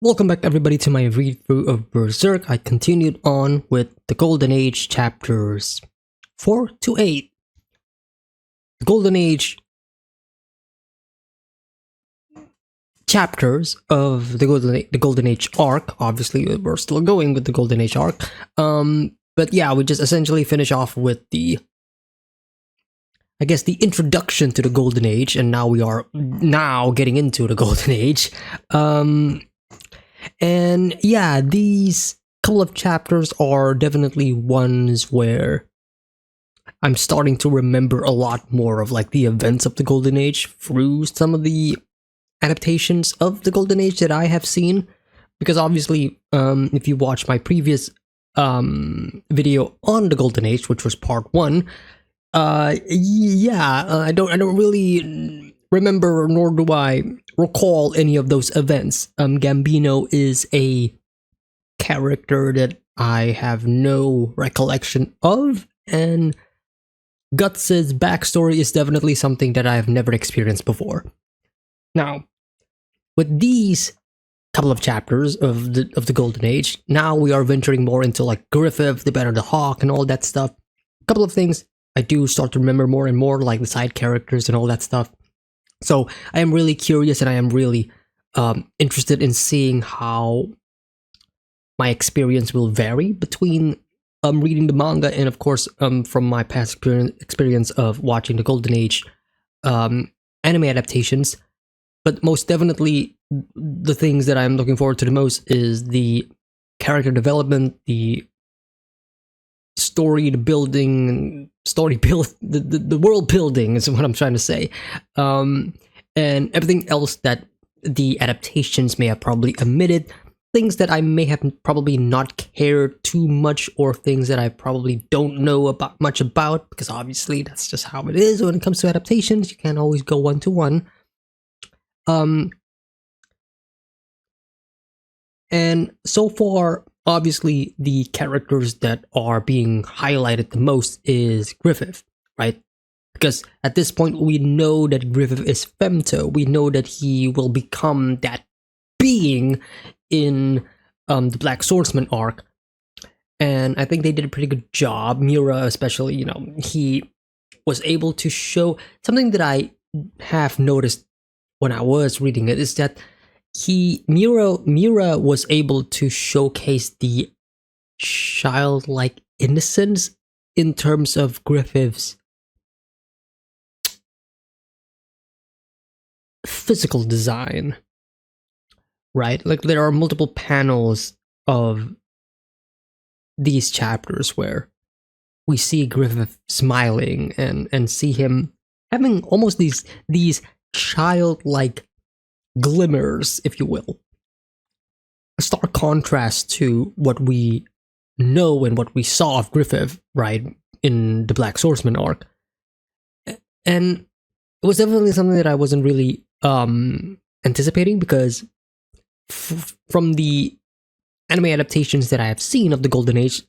Welcome back everybody to my read-through of Berserk. I continued on with the Golden Age chapters 4 to 8. The Golden Age chapters of the Golden Age arc. Obviously, we're still going with the Golden Age arc. But yeah, we just essentially finish off with the introduction to the Golden Age, and now we are getting into the Golden Age. And yeah, these couple of chapters are definitely ones where I'm starting to remember a lot more of like the events of the Golden Age through some of the adaptations of the Golden Age that I have seen. Because obviously, if you watch my previous video on the Golden Age, which was part 1, I don't really remember, nor do I recall any of those events. Gambino is a character that I have no recollection of, and Guts' backstory is definitely something that I have never experienced before. Now, with these couple of chapters of the Golden Age, now we are venturing more into like Griffith, the Banner of the Hawk, and all that stuff. A couple of things I do start to remember more and more, like the side characters and all that stuff. So I am really curious, and I am really interested in seeing how my experience will vary between reading the manga and, of course, from my past experience of watching the Golden Age anime adaptations. But most definitely, the things that I'm looking forward to the most is the character development, the story, the building, the world building is what I'm trying to say, and everything else that the adaptations may have probably omitted, things that I may have probably not cared too much, or things that I probably don't know much about, because obviously that's just how it is when it comes to adaptations. You can't always go one-to-one. And so far, obviously, the characters that are being highlighted the most is Griffith, right? Because at this point, we know that Griffith is femto. We know that he will become that being in the Black Swordsman arc. And I think they did a pretty good job. Miura, especially, he was able to show something that I have noticed when I was reading it, is that Miura was able to showcase the childlike innocence in terms of Griffith's physical design, right? Like, there are multiple panels of these chapters where we see Griffith smiling and see him having almost these childlike glimmers, if you will. A stark contrast to what we know and what we saw of Griffith, right, in the Black Swordsman arc. And it was definitely something that I wasn't really anticipating, because from the anime adaptations that I have seen of the Golden Age,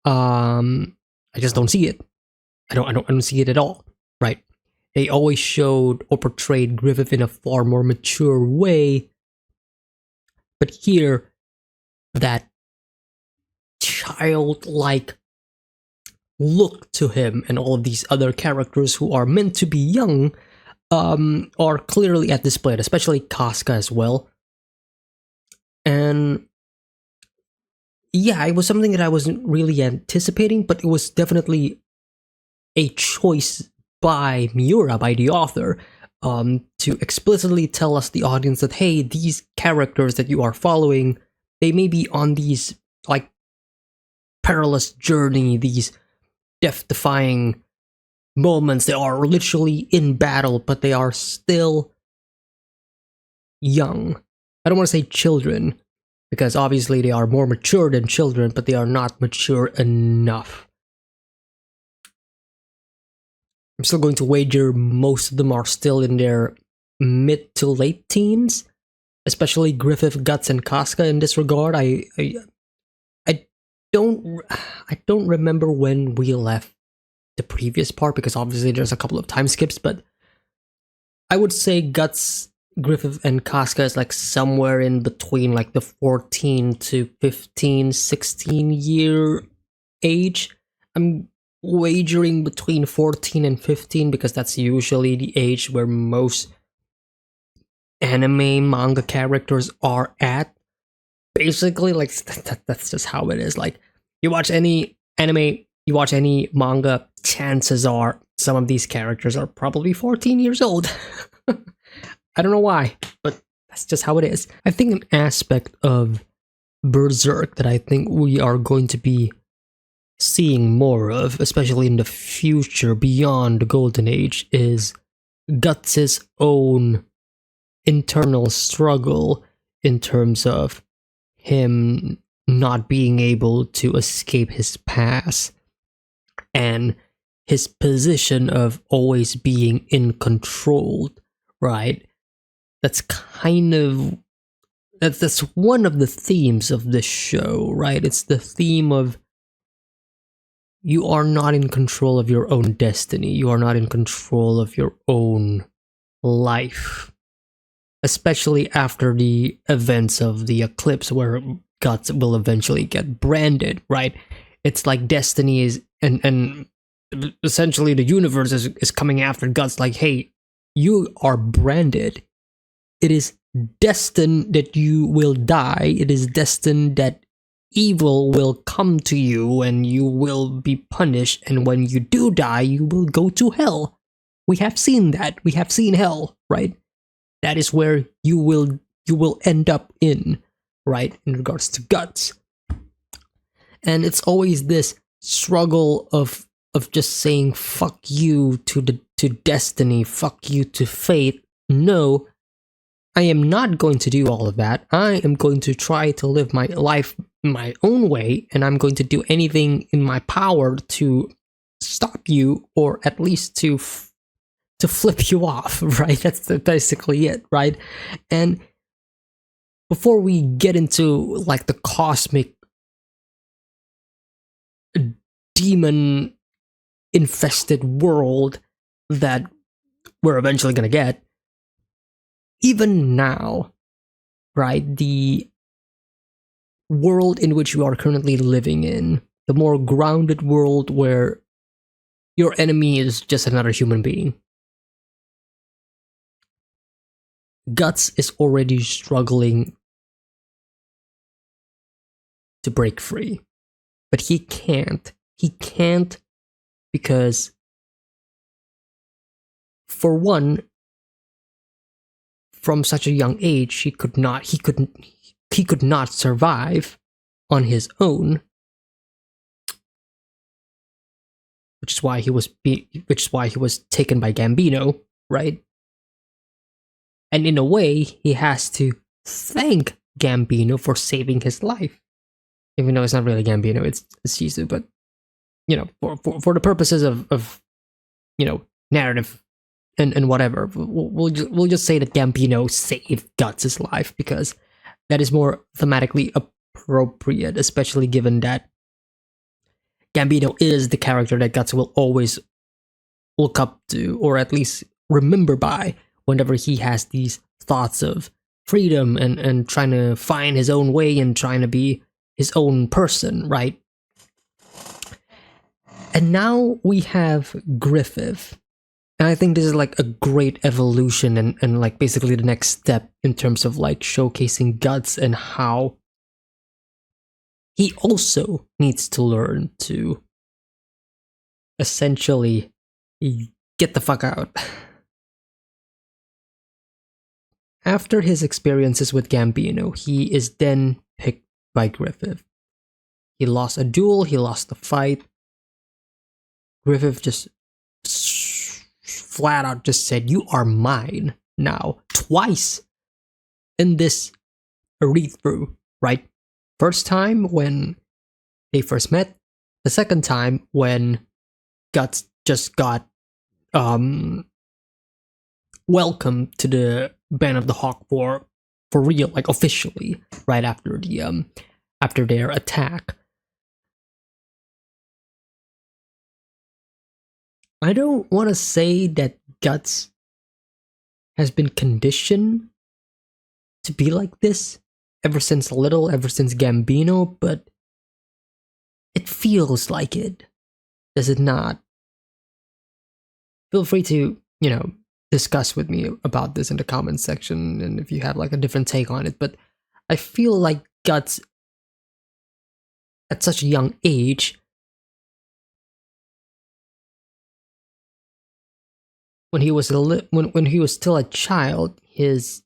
I just don't see it. I don't see it at all, right? They always showed or portrayed Griffith in a far more mature way. But here, that childlike look to him and all of these other characters who are meant to be young are clearly at display, especially Casca as well. And yeah, it was something that I wasn't really anticipating, but it was definitely a choice by Miura, by the author, to explicitly tell us, the audience, that hey, these characters that you are following, they may be on these like perilous journey, these death-defying moments. They are literally in battle, but they are still young. I don't want to say children, because obviously they are more mature than children, but they are not mature enough. I'm still going to wager most of them are still in their mid to late teens, especially Griffith, Guts, and Casca in this regard. I don't remember when we left the previous part, because obviously there's a couple of time skips, but I would say Guts Griffith and Casca is like somewhere in between like the 14 to 15, 16 year age. I'm wagering between 14 and 15 because that's usually the age where most anime manga characters are at. Basically, like that's just how it is. Like, you watch any anime, you watch any manga, chances are some of these characters are probably 14 years old. I don't know why, but that's just how it is. I think an aspect of Berserk that I think we are going to be seeing more of, especially in the future beyond the Golden Age, is Guts' own internal struggle in terms of him not being able to escape his past and his position of always being in control, right? That's that's one of the themes of this show, right? It's the theme of you are not in control of your own destiny. You are not in control of your own life. Especially after the events of the eclipse where Guts will eventually get branded, right? It's like destiny is and essentially the universe is coming after Guts like, hey, you are branded. It is destined that you will die. It is destined that evil will come to you and you will be punished. And when you do die, you will go to hell. We have seen that. We have seen hell, right? That is where you will end up in, right? In regards to Guts. And it's always this struggle of just saying fuck you to destiny, fuck you to fate. No, I am not going to do all of that. I am going to try to live my life my own way, and I'm going to do anything in my power to stop you, or at least to flip you off, right? That's basically it, right? And before we get into like the cosmic demon infested world that we're eventually gonna get, even now, right, the world in which you are currently living in, the more grounded world where your enemy is just another human being, Guts is already struggling to break free. But he can't. He can't because, for one, from such a young age, he could not survive on his own, which is why he was taken by Gambino, right? And in a way, he has to thank Gambino for saving his life, even though it's not really Gambino, it's Shizu. But you know, for the purposes of you know, narrative and whatever, we'll just say that Gambino saved Guts' life because that is more thematically appropriate, especially given that Gambino is the character that Guts will always look up to, or at least remember by, whenever he has these thoughts of freedom and trying to find his own way and trying to be his own person, right? And now we have Griffith. And I think this is like a great evolution and like basically the next step in terms of like showcasing Guts and how he also needs to learn to essentially get the fuck out. After his experiences with Gambino, he is then picked by Griffith. He lost a duel, he lost the fight. Griffith just flat out just said, "You are mine now," twice in this read-through, right? First time when they first met, the second time when Guts just got welcome to the Band of the Hawk for real, like officially, right after the after their attack. I don't want to say that Guts has been conditioned to be like this ever since Gambino, but it feels like it. Does it not? Feel free to, discuss with me about this in the comments section, and if you have like a different take on it. But I feel like Guts, at such a young age, when he was when he was still a child, his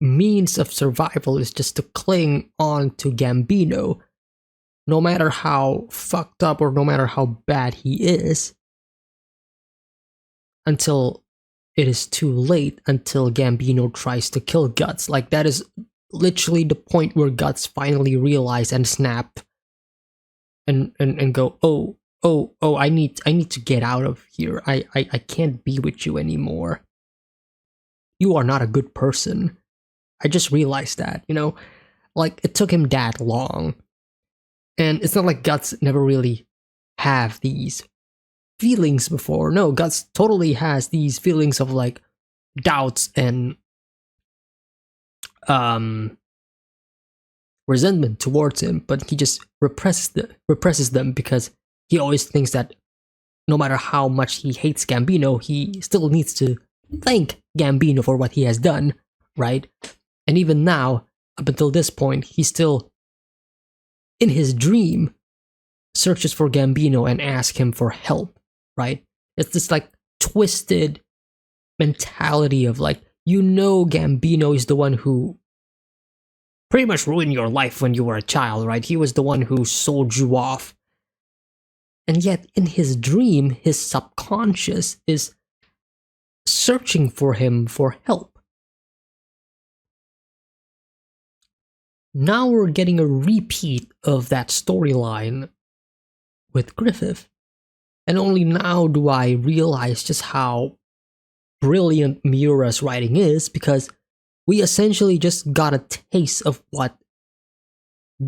means of survival is just to cling on to Gambino, no matter how fucked up or no matter how bad he is, until it is too late, until Gambino tries to kill Guts. Like, that is literally the point where Guts finally realized and snapped and go, oh, I need to get out of here. I can't be with you anymore. You are not a good person. I just realized that, like, it took him that long. And it's not like Guts never really have these feelings before. No, Guts totally has these feelings of like doubts and resentment towards him, but he just represses them because he always thinks that no matter how much he hates Gambino, he still needs to thank Gambino for what he has done, right? And even now, up until this point, he still, in his dream, searches for Gambino and asks him for help, right? It's this like twisted mentality of like, Gambino is the one who pretty much ruined your life when you were a child, right? He was the one who sold you off. And yet, in his dream, his subconscious is searching for him for help. Now we're getting a repeat of that storyline with Griffith. And only now do I realize just how brilliant Miura's writing is, because we essentially just got a taste of what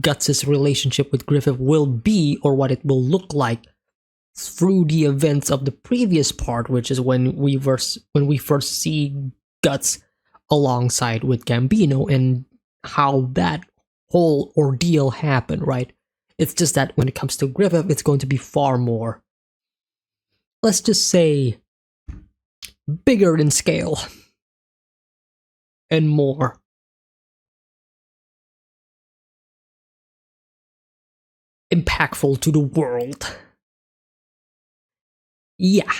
Guts' relationship with Griffith will be, or what it will look like, through the events of the previous part, which is when we first see Guts alongside with Gambino and how that whole ordeal happened, right? It's just that when it comes to Griffith, it's going to be far more, let's just say, bigger in scale and more impactful to the world. Yeah.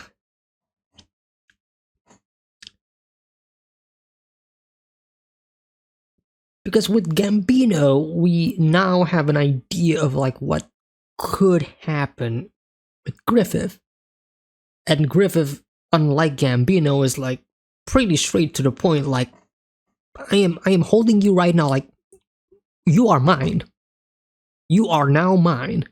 Because with Gambino, we now have an idea of like what could happen with Griffith. And Griffith, unlike Gambino, is like pretty straight to the point, like, I am holding you right now, like, you are mine. You are now mine.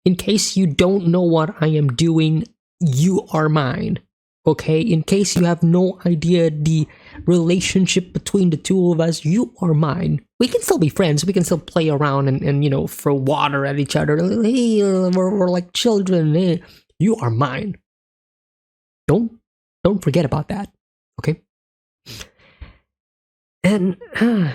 In case you don't know what I am doing, you are mine. Okay? In case you have no idea the relationship between the two of us, you are mine. We can still be friends. We can still play around and throw water at each other. Hey, we're like children. Hey, you are mine. Don't forget about that. Okay? And and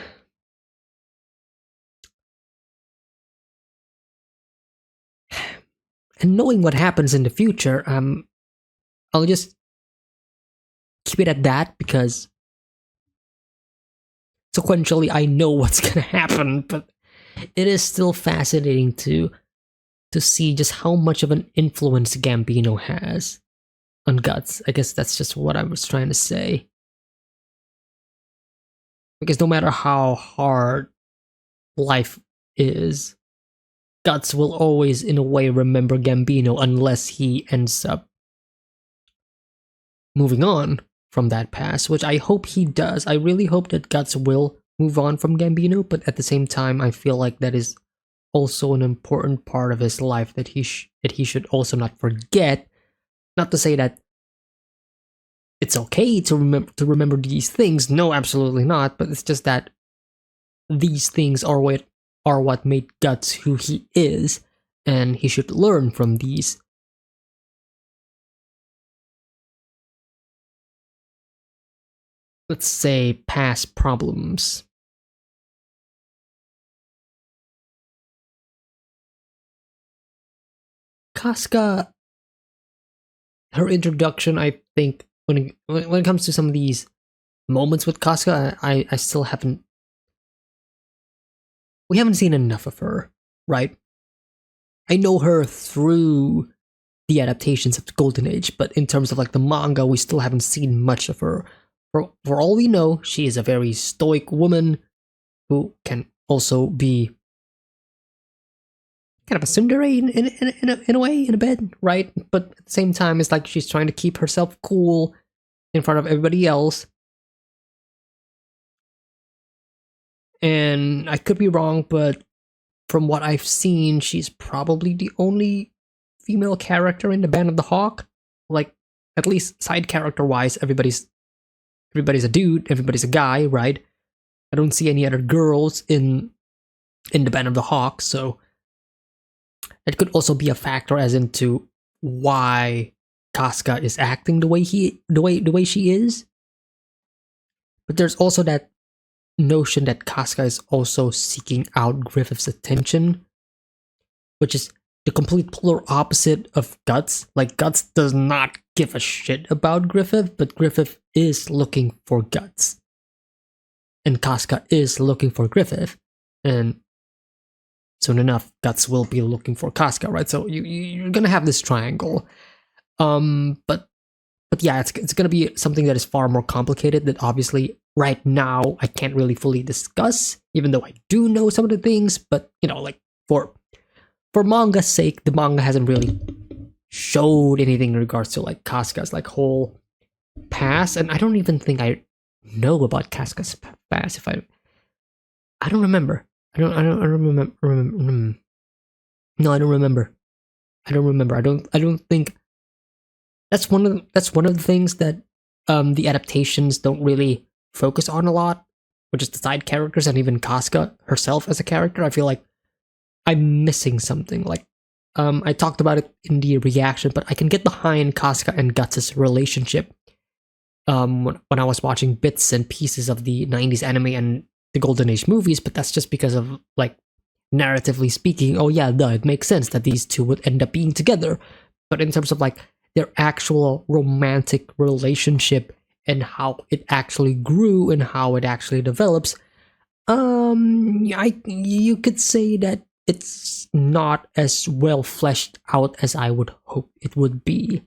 knowing what happens in the future, I'll just keep it at that, because sequentially I know what's gonna happen, but it is still fascinating to see just how much of an influence Gambino has on Guts. I guess that's just what I was trying to say. Because no matter how hard life is, Guts will always, in a way, remember Gambino unless he ends up moving on from that past, which I hope he does. I really hope that Guts will move on from Gambino, but at the same time, I feel like that is also an important part of his life that he should also not forget. Not to say that it's okay to remember these things. No, absolutely not. But it's just that these things are what made Guts who he is, and he should learn from these. let's say, past problems. Casca, her introduction, I think, when it comes to some of these moments with Casca, I still haven't. We haven't seen enough of her, right? I know her through the adaptations of the Golden Age, but in terms of like the manga, we still haven't seen much of her. For all we know, she is a very stoic woman who can also be kind of a tsundere in a way, in a bed, right? But at the same time, it's like she's trying to keep herself cool in front of everybody else. And I could be wrong, but from what I've seen, she's probably the only female character in the Band of the Hawk. Like, at least side character wise, everybody's a dude, everybody's a guy, right? I don't see any other girls in the Band of the Hawk, so it could also be a factor as into why Casca is acting the way she is. But there's also that notion that Casca is also seeking out Griffith's attention, which is the complete polar opposite of Guts. Like, Guts does not give a shit about Griffith, but Griffith is looking for Guts. And Casca is looking for Griffith. And soon enough, Guts will be looking for Casca, right? So you're gonna have this triangle. But yeah, it's gonna be something that is far more complicated that obviously right now I can't really fully discuss, even though I do know some of the things, but you know, like for manga's sake, the manga hasn't really showed anything in regards to like Casca's like whole past, and I don't even think I know about Casca's past. If I don't remember. I don't remember. No, I don't remember. I don't think that's one of the things that the adaptations don't really focus on a lot, which is the side characters and even Casca herself as a character. I feel like I'm missing something. Like, I talked about it in the reaction, but I can get behind Casca and Guts' relationship. When I was watching bits and pieces of the 90s anime and the Golden Age movies, but that's just because of, like, narratively speaking, oh yeah, duh, it makes sense that these two would end up being together. But in terms of, like, their actual romantic relationship and how it actually grew and how it actually develops, you could say that it's not as well fleshed out as I would hope it would be.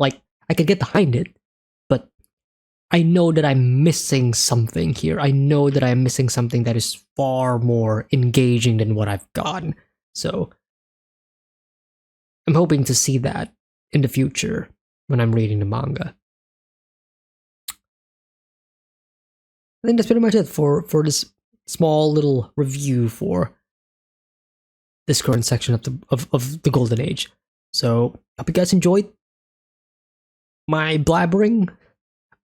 Like, I could get behind it, but I know that I'm missing something here. I know that I'm missing something that is far more engaging than what I've gotten. So, I'm hoping to see that in the future when I'm reading the manga. I think that's pretty much it for this small little review for this current section of the Golden Age. So, hope you guys enjoyed my blabbering.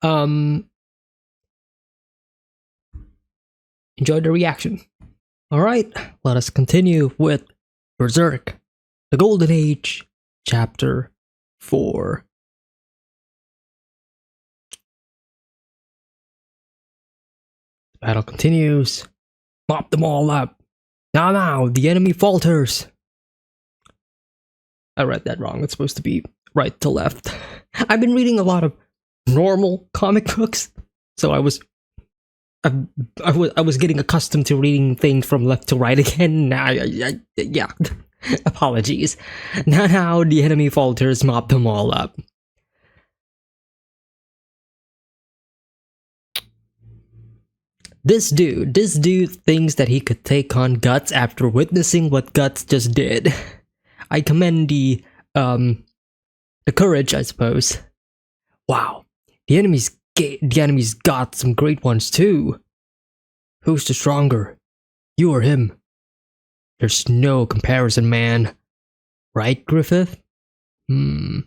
Enjoy the reaction. Alright, let us continue with Berserk, the Golden Age, Chapter 4. The battle continues. Mop them all up. Now, the enemy falters. I read that wrong. It's supposed to be right to left. I've been reading a lot of normal comic books, so I was getting accustomed to reading things from left to right again. Yeah, apologies. Now the enemy falters, mop them all up. This dude thinks that he could take on Guts after witnessing what Guts just did. I commend the courage, I suppose. Wow, the enemy's got some great ones too. Who's the stronger, you or him? There's no comparison, man. Right, Griffith? You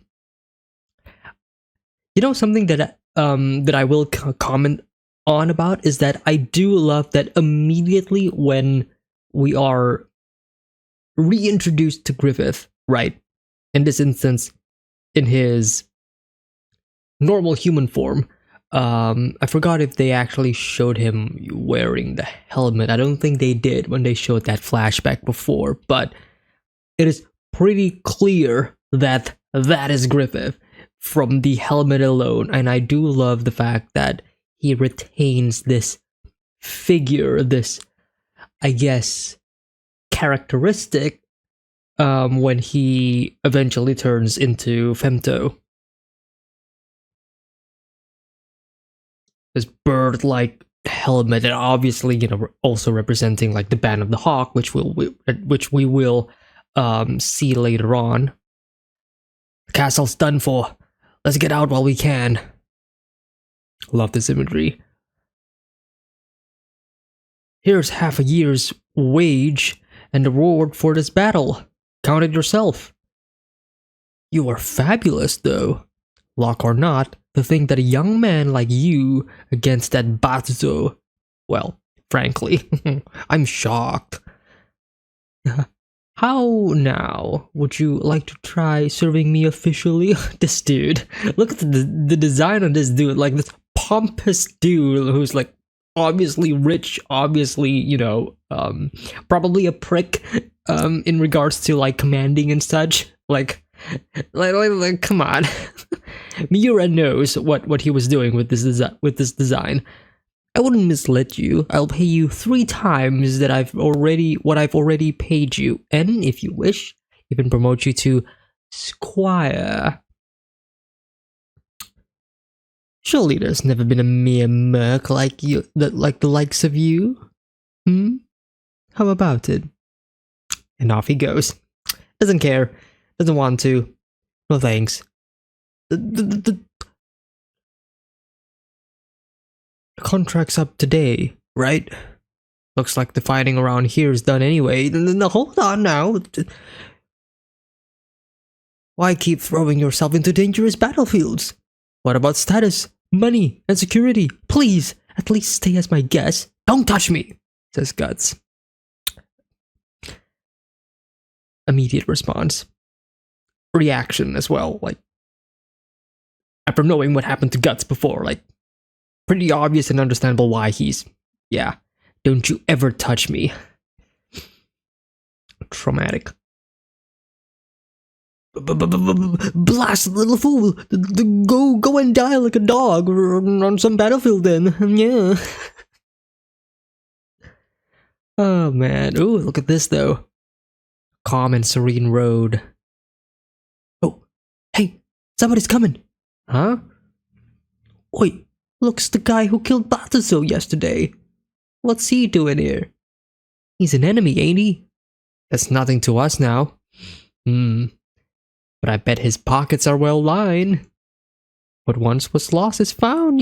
know, something that I will comment on about is that I do love that immediately when we are reintroduced to Griffith, right? In this instance, in his normal human form, I forgot if they actually showed him wearing the helmet. I don't think they did when they showed that flashback before, but it is pretty clear that that is Griffith from the helmet alone, and I do love the fact that he retains this figure, this, I guess, characteristic when he eventually turns into Femto. This bird-like helmet, and obviously, also representing like the band of the hawk, which we will see later on. The castle's done for. Let's get out while we can. Love this imagery. Here's half a year's wage and the reward for this battle. Count it yourself. You are fabulous, though. Luck or not, to think that a young man like you against that Batsuzo. Well, frankly, I'm shocked. How now? Would you like to try serving me officially? This dude. Look at the design on this dude. Like this pompous dude who's like obviously rich, obviously, probably a prick in regards to like commanding and such. Like come on. Miura knows what he was doing with this design. I wouldn't mislead you. I'll pay you 3 times what I've already paid you, and if you wish, even promote you to squire. Surely there's never been a mere merc like you, like the likes of you. How about it? And off he goes. Doesn't care. Doesn't want to. No thanks. The contract's up today, right? Looks like the fighting around here is done anyway. No, hold on now. Why keep throwing yourself into dangerous battlefields? What about status, money, and security? Please, at least stay as my guest. Don't touch me, says Guts. Immediate response. Reaction as well, like, after knowing what happened to Guts before, like, pretty obvious and understandable why he's, don't you ever touch me. Traumatic. Blast, little fool! Go and die like a dog on some battlefield then, yeah. Oh man, ooh, look at this though. Calm and serene road. Oh, hey, somebody's coming. Huh? Wait. Looks the guy who killed Batazo yesterday. What's he doing here? He's an enemy, ain't he? That's nothing to us now. But I bet his pockets are well lined. What once was lost is found,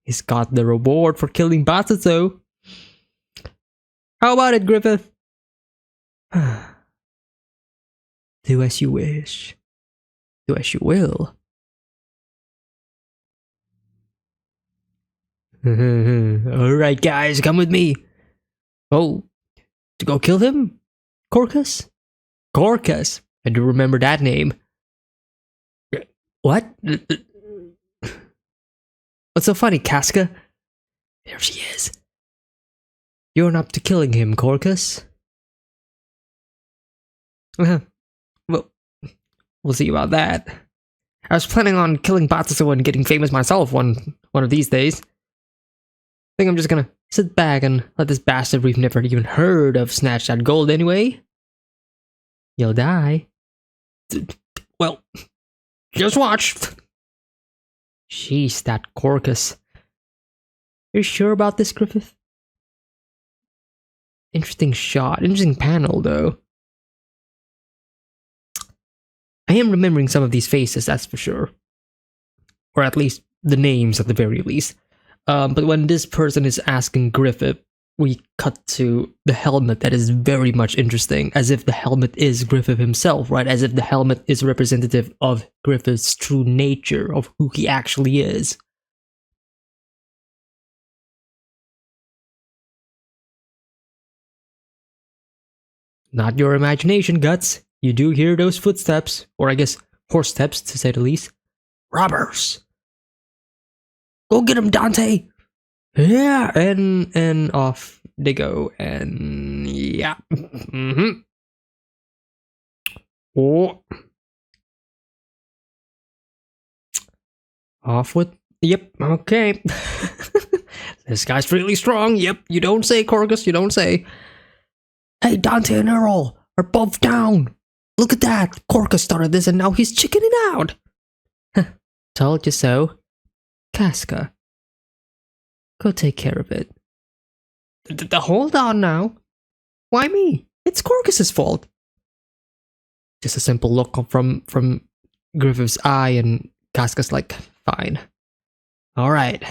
He's got the reward for killing Batazo. How about it, Griffith? Do as you wish. Do as you will. Alright guys, come with me. Oh, to go kill him? Corcus? Corcus, I do remember that name. What? What's so funny, Casca? There she is. You're up to killing him, Corcus? Well, we'll see about that. I was planning on killing Batsuzo and getting famous myself one of these days. I think I'm just gonna sit back and let this bastard we've never even heard of snatch that gold anyway. You'll die. Well, just watch. Jeez, that Corcus. You're sure about this, Griffith? Interesting shot. Interesting panel, though. I am remembering some of these faces, that's for sure. Or at least the names at the very least. But when this person is asking Griffith, we cut to the helmet. That is very much interesting, as if the helmet is Griffith himself, right? As if the helmet is representative of Griffith's true nature, of who he actually is. Not your imagination, Guts. You do hear those footsteps, or I guess horse steps to say the least. Robbers! Go get him, Dante! Yeah, and off they go, and yeah. Oh. Off with... Yep, okay. This guy's really strong. Yep, you don't say, Corgus, you don't say. Hey, Dante and Earl are both down. Look at that. Corcus started this and now he's chickening out. Told you so. Casca, go take care of it. Hold on now. Why me? It's Corcus's fault. Just a simple look from Griffith's eye, and Casca's like, fine. Alright.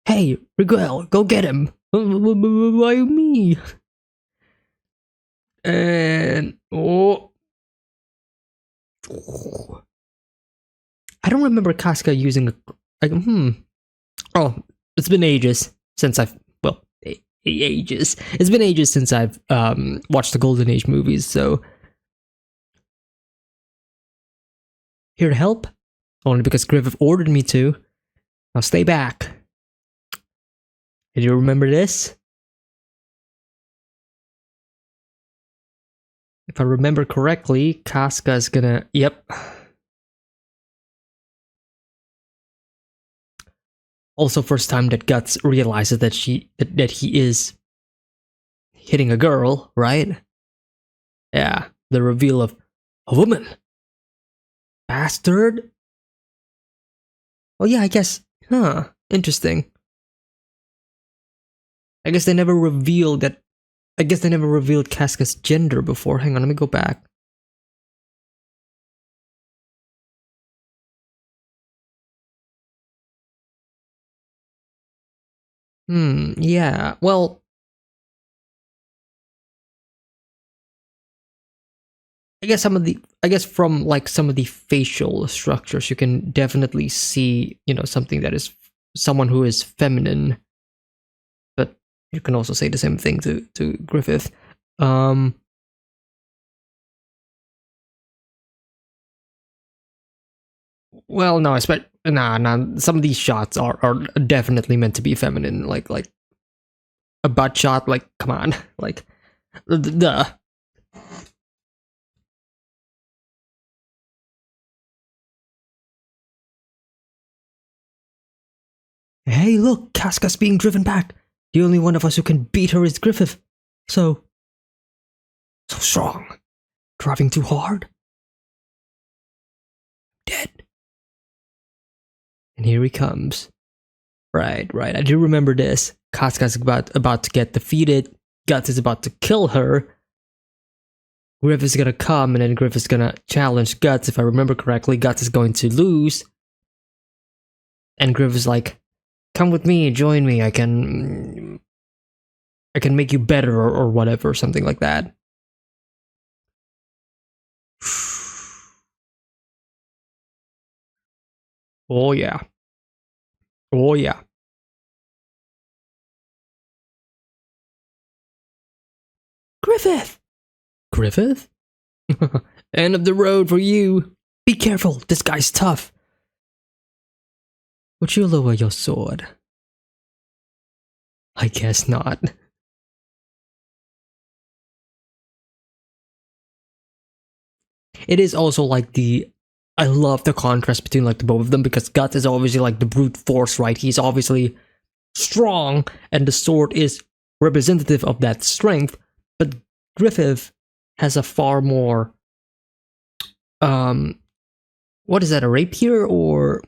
Hey, Riguel, go get him. Why me? And oh, I don't remember Casca using Oh, it's been ages since I've ages. It's been ages since I've watched the Golden Age movies. So here to help, only because Griffith ordered me to. Now stay back. Did you remember this? If I remember correctly, Casca's gonna... Yep. Also, first time that Guts realizes that he is hitting a girl, right? Yeah, the reveal of a woman. Bastard. Oh yeah, I guess. Huh. Interesting. I guess they never revealed that. I guess they never revealed Casca's gender before. Hang on, let me go back. Yeah, well... I guess from like some of the facial structures, you can definitely see, you know, something that is someone who is feminine. But you can also say the same thing to Griffith. Well, no, nah. Some of these shots are definitely meant to be feminine. Like a butt shot. Like, come on, like, duh. Hey, look, Casca's being driven back. The only one of us who can beat her is Griffith. So strong. Driving too hard. Dead. And here he comes. Right. I do remember this. Casca's about to get defeated. Guts is about to kill her. Griffith's gonna come, and then Griffith's gonna challenge Guts. If I remember correctly, Guts is going to lose. And Griffith's like, come with me, join me, I can make you better, or whatever, something like that. Oh yeah. Oh yeah. Griffith! Griffith? End of the road for you. Be careful, this guy's tough. Would you lower your sword? I guess not. It is also like I love the contrast between like the both of them, because Guts is obviously like the brute force, right? He's obviously strong, and the sword is representative of that strength, but Griffith has a far more what is that, a rapier, or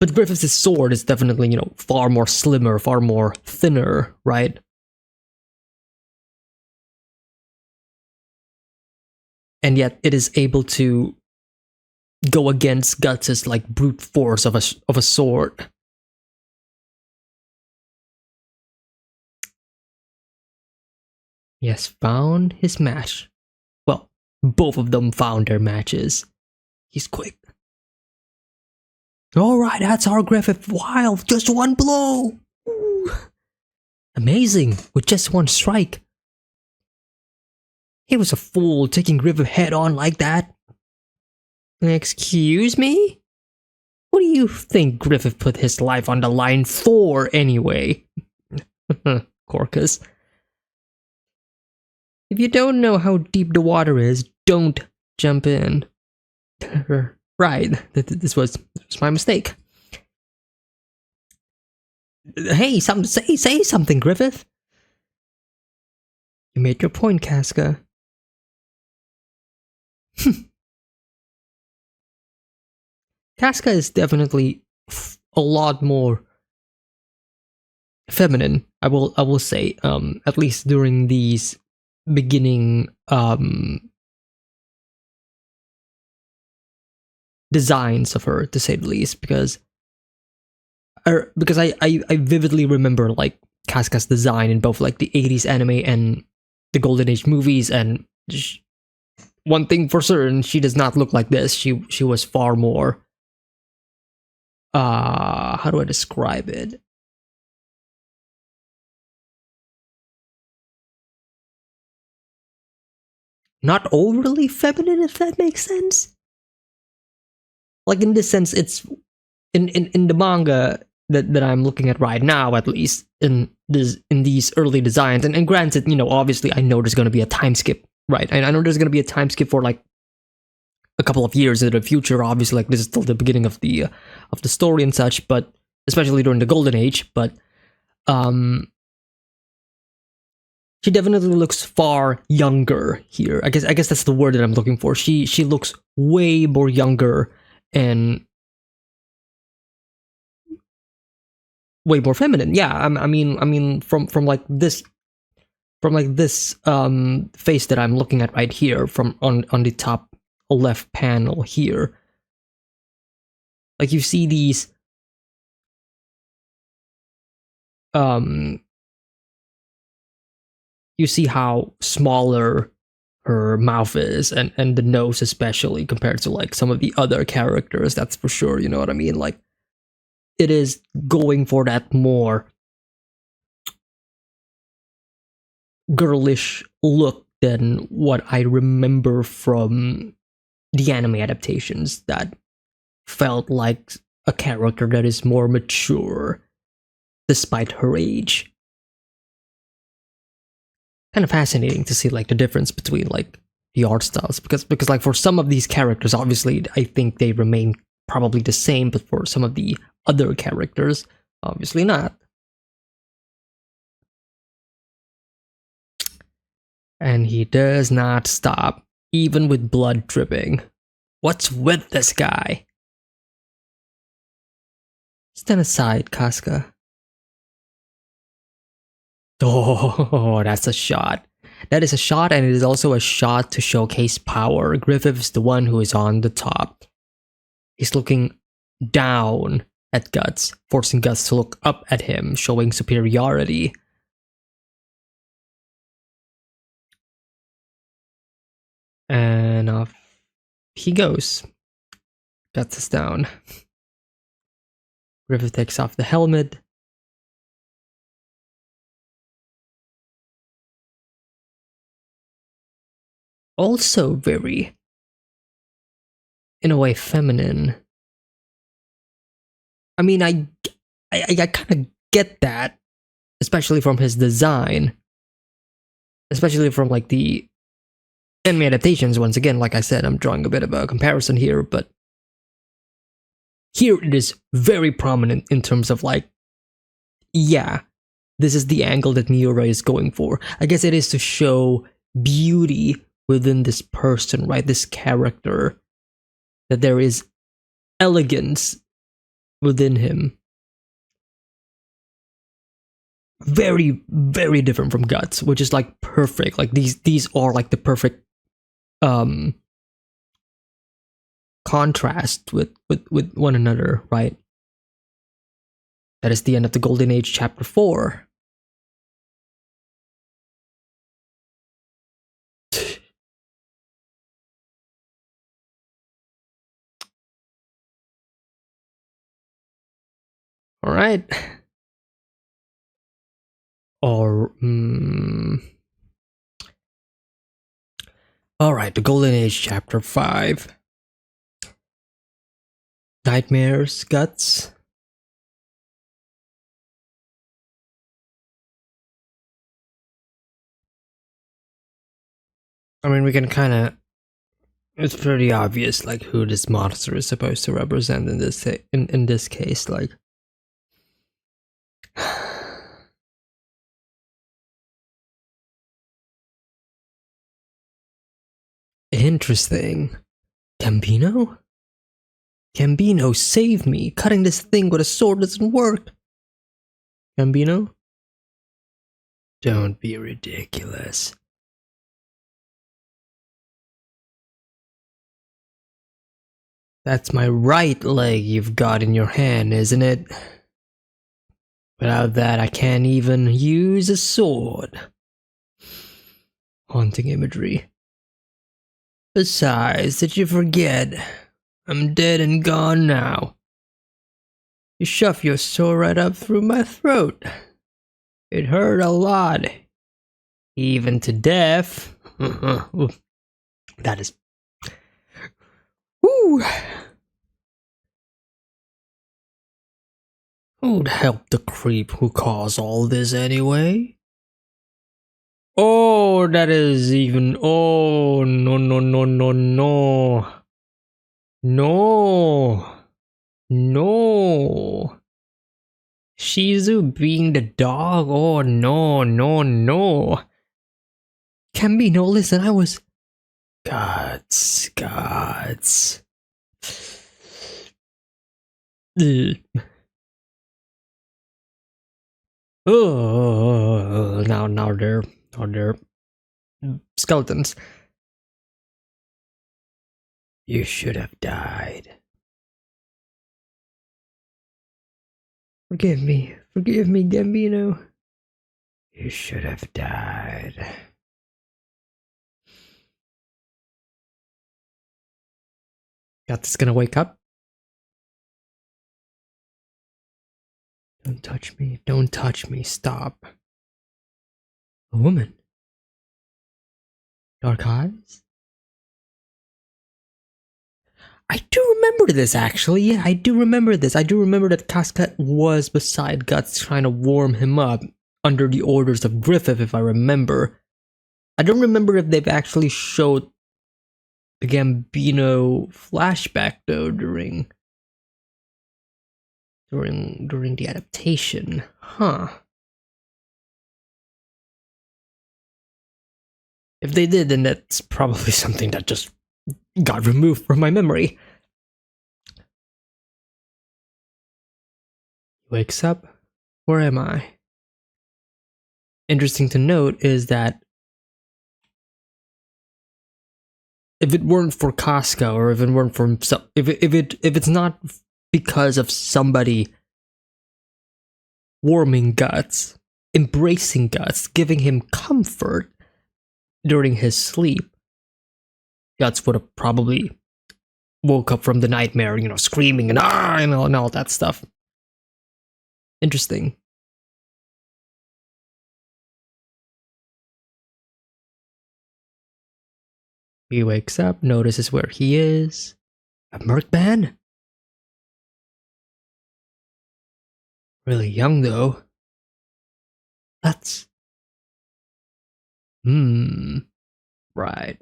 but Griffith's sword is definitely, you know, far more slimmer, far more thinner, right? And yet it is able to go against Guts' like brute force of a sword. He has found his match. Well, both of them found their matches. He's quick. Alright, that's our Griffith. Wow, just one blow! Ooh. Amazing, with just one strike. He was a fool taking Griffith head on like that. Excuse me? What do you think Griffith put his life on the line for, anyway? Corcus. If you don't know how deep the water is, don't jump in. Right, this was my mistake. Hey, say something, Griffith. You made your point, Casca. Casca is definitely a lot more feminine, I will say, at least during these beginning designs of her, to say the least, because I vividly remember like Casca's design in both like the 80s anime and the Golden Age movies, and one thing for certain, she does not look like this. She was far more how do I describe it? Not overly feminine, if that makes sense. Like in this sense, it's in the manga that I'm looking at right now, at least in these early designs. And granted, you know, obviously I know there's gonna be a time skip, right? And I know there's gonna be a time skip for like a couple of years into the future. Obviously, like this is still the beginning of the story and such, but especially during the Golden Age. But she definitely looks far younger here. I guess that's the word that I'm looking for. She looks way more younger and way more feminine. Yeah, I mean from like this face that I'm looking at right here, from on the top left panel here. Like you see these you see how smaller her mouth is, and the nose especially, compared to like some of the other characters, that's for sure, you know what I mean? Like it is going for that more girlish look than what I remember from the anime adaptations, that felt like a character that is more mature despite her age. Kind of fascinating to see like the difference between like the art styles, because like for some of these characters, obviously I think they remain probably the same, but for some of the other characters, obviously not. And he does not stop, even with blood dripping. What's with this guy? Stand aside, Casca. Oh, that's a shot. That is a shot, and it is also a shot to showcase power. Griffith is the one who is on the top. He's looking down at Guts, forcing Guts to look up at him, showing superiority. And off he goes. Guts is down. Griffith takes off the helmet. Also very, in a way, feminine. I mean, I kind of get that, especially from his design, especially from like the anime adaptations. Once again, like I said, I'm drawing a bit of a comparison here, but here it is very prominent in terms of like, yeah, this is the angle that Miura is going for. I guess it is to show beauty within this person, right? This character, that there is elegance within him. Very, very different from Guts, which is like perfect. Like these are like the perfect contrast with one another, right? That is the end of the Golden Age chapter 4. All right. Or all right, the Golden Age chapter 5. Nightmares, guts. I mean, we can kind of. It's pretty obvious, like, who this monster is supposed to represent in this case. Like, interesting. Gambino? Gambino, save me! Cutting this thing with a sword doesn't work! Gambino? Don't be ridiculous. That's my right leg you've got in your hand, isn't it? Without that, I can't even use a sword. Haunting imagery. Besides, did you forget? I'm dead and gone now. You shoved your sword right up through my throat. It hurt a lot. Even to death. That is... Woo! Who'd help the creep who caused all this anyway? Oh, that is even... Oh, no, no, no, no, no. No. No. Shizu being the dog? Oh, no, no, no. Gambino, listen, I was... Gods. Oh, now they're skeletons. You should have died. Forgive me, Gambino. You should have died. Guts gonna wake up. Don't touch me, stop. A woman. Dark eyes? I do remember this, actually. Yeah, I do remember this. I do remember that Casca was beside Guts trying to warm him up under the orders of Griffith, if I remember. I don't remember if they've actually showed the Gambino flashback, though, during the adaptation. Huh. If they did, then that's probably something that just got removed from my memory. Wakes up. Where am I? Interesting to note is that if it weren't for Casca, or if it weren't for if it's not because of somebody warming Guts, embracing Guts, giving him comfort during his sleep, Guts would have probably woke up from the nightmare, you know, screaming and all that stuff. Interesting. He wakes up, notices where he is. A Merkman? Really young, though. That's... Right.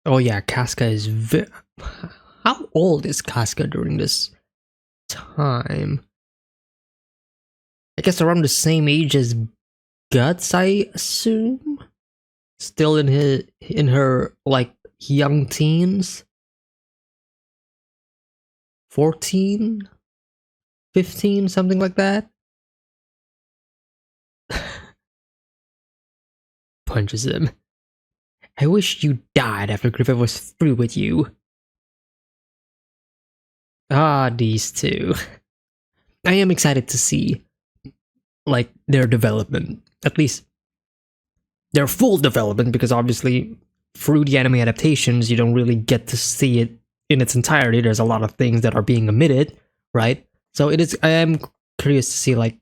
Oh yeah, Casca is How old is Casca during this time? I guess around the same age as Guts, I assume? Still in her, like, young teens? 14? 15? Something like that? Punches him. I wish you died after Griffith was through with you. Ah, these two. I am excited to see, like, their development. At least their full development, because obviously through the anime adaptations you don't really get to see it in its entirety. There's a lot of things that are being omitted, right? So I am curious to see like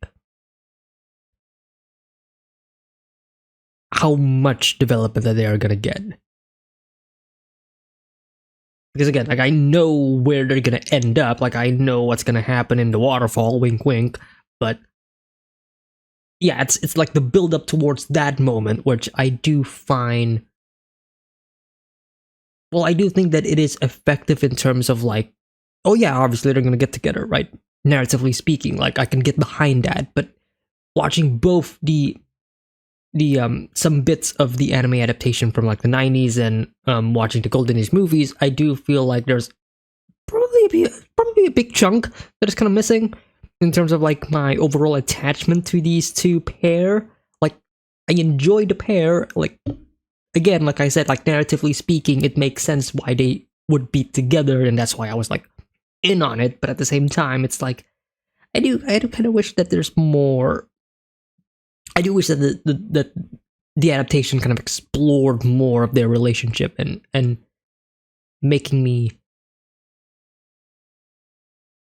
how much development that they are gonna get. Because again, like I know where they're gonna end up, like I know what's gonna happen in the waterfall, wink wink, but yeah, it's like the build up towards that moment, which I do find, well, I do think that it is effective in terms of like, oh yeah, obviously they're gonna get together, right? Narratively speaking, like I can get behind that, but watching both the some bits of the anime adaptation from like the 90s and watching the Golden Age movies, I do feel like there's probably a big chunk that is kind of missing in terms of like my overall attachment to these two pair. Like I enjoy the pair. Like again, like I said, like narratively speaking, it makes sense why they would be together, and that's why I was like in on it. But at the same time, it's like I do kind of wish that there's more. I do wish that the adaptation kind of explored more of their relationship and making me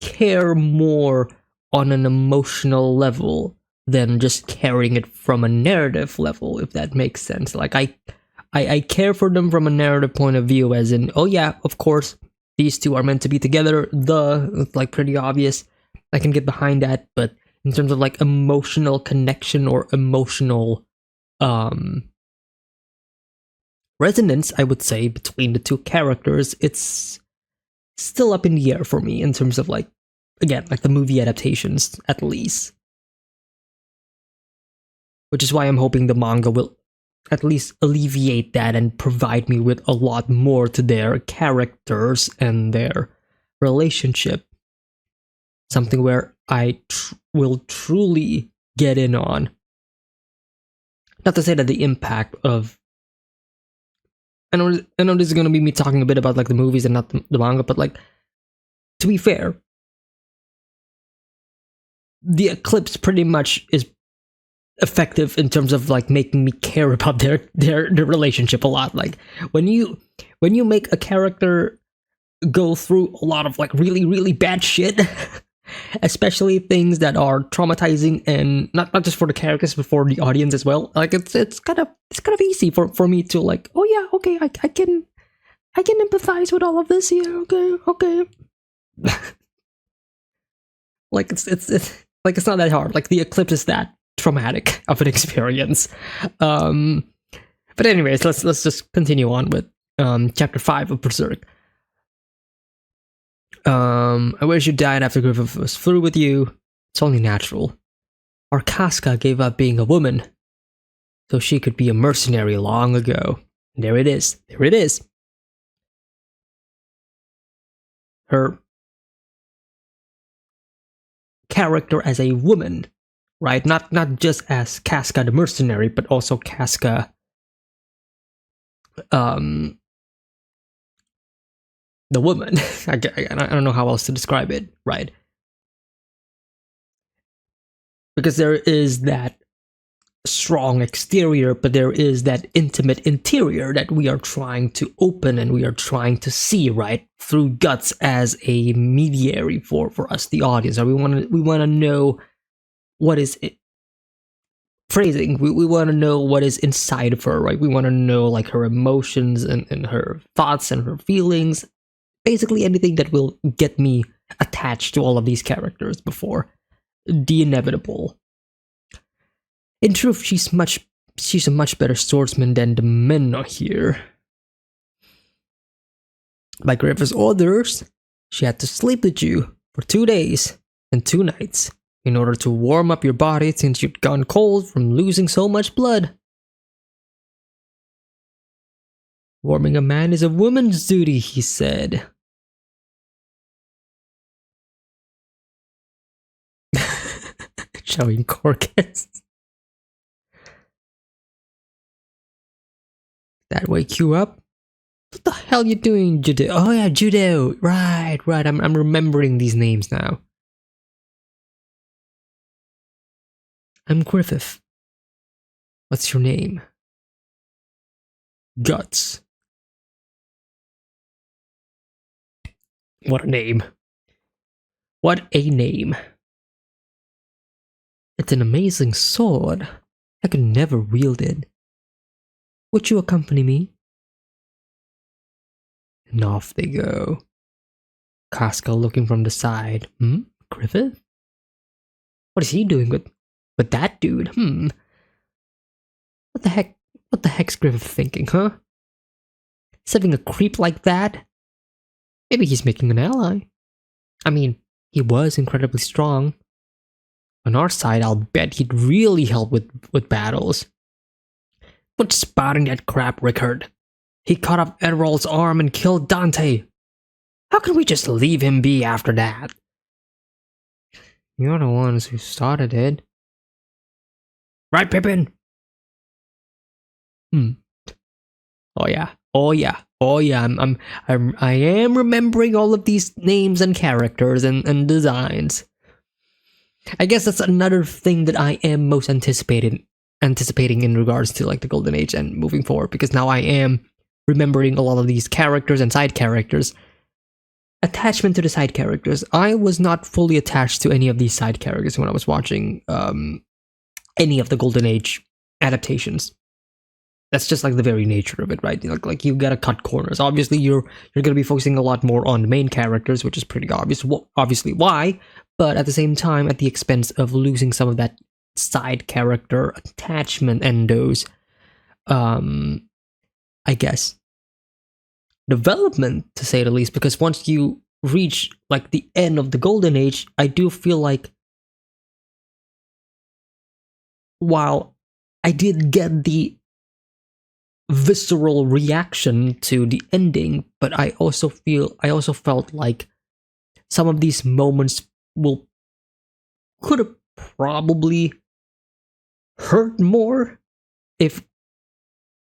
care more on an emotional level than just carrying it from a narrative level, if that makes sense. Like I care for them from a narrative point of view, as in, oh yeah, of course, these two are meant to be together. It's like pretty obvious. I can get behind that, but in terms of like emotional connection or emotional resonance, I would say, between the two characters, it's still up in the air for me in terms of like, again, like the movie adaptations at least. Which is why I'm hoping the manga will at least alleviate that and provide me with a lot more to their characters and their relationship. Something where I will truly get in on. Not to say that the impact of, I know this is gonna be me talking a bit about like the movies and not the manga, but like, to be fair, the Eclipse pretty much is effective in terms of like making me care about their relationship a lot. Like when you make a character go through a lot of like really bad shit, especially things that are traumatizing, and not just for the characters but for the audience as well. Like it's kind of easy for me to like, oh yeah, okay, I can empathize with all of this. Yeah, okay. Like it's like it's not that hard. Like the Eclipse is that traumatic of an experience. But anyways, let's just continue on with chapter 5 of Berserk. I wish you died after Griffith was through with you. It's only natural. Our Casca gave up being a woman so she could be a mercenary long ago. And there it is. Her character as a woman, right? Not just as Casca the mercenary, but also Casca the woman. I don't know how else to describe it, right? Because there is that strong exterior, but there is that intimate interior that we are trying to open and we are trying to see, right? Through Guts as a mediary for us, the audience. We want to know what is it. Phrasing, we want to know what is inside of her, right? We want to know like her emotions and her thoughts and her feelings, basically anything that will get me attached to all of these characters before the inevitable. In truth, she's a much better swordsman than the men here. By Griffith's orders, she had to sleep with you for 2 days and 2 nights in order to warm up your body since you'd gone cold from losing so much blood. Warming a man is a woman's duty, he said. Showing Corcus. That wake you up? What the hell you doing, Judo? Oh yeah, Judo. Right. I'm remembering these names now. I'm Griffith. What's your name? Guts. What a name. What a name. It's an amazing sword. I could never wield it. Would you accompany me? And off they go. Casca looking from the side. Griffith? What is he doing with that dude? What the heck? What the heck's Griffith thinking, huh? Saving a creep like that? Maybe he's making an ally. I mean, he was incredibly strong. On our side, I'll bet he'd really help with battles. But spotting that crap, Rickard. He cut off Edrold's arm and killed Dante. How can we just leave him be after that? You're the ones who started it. Right, Pippin? Oh yeah. I am remembering all of these names and characters and designs. I guess that's another thing that I am most anticipating in regards to like the Golden Age and moving forward, because now I am remembering a lot of these characters and side characters. Attachment to the side characters. I was not fully attached to any of these side characters when I was watching any of the Golden Age adaptations. That's just like the very nature of it, right? Like you gotta cut corners. Obviously, you're gonna be focusing a lot more on the main characters, which is pretty obvious. Obviously, why? But at the same time, at the expense of losing some of that side character attachment and those, I guess, development, to say the least. Because once you reach like the end of the Golden Age, I do feel like while I did get the visceral reaction to the ending, but I also felt like some of these moments could have probably hurt more if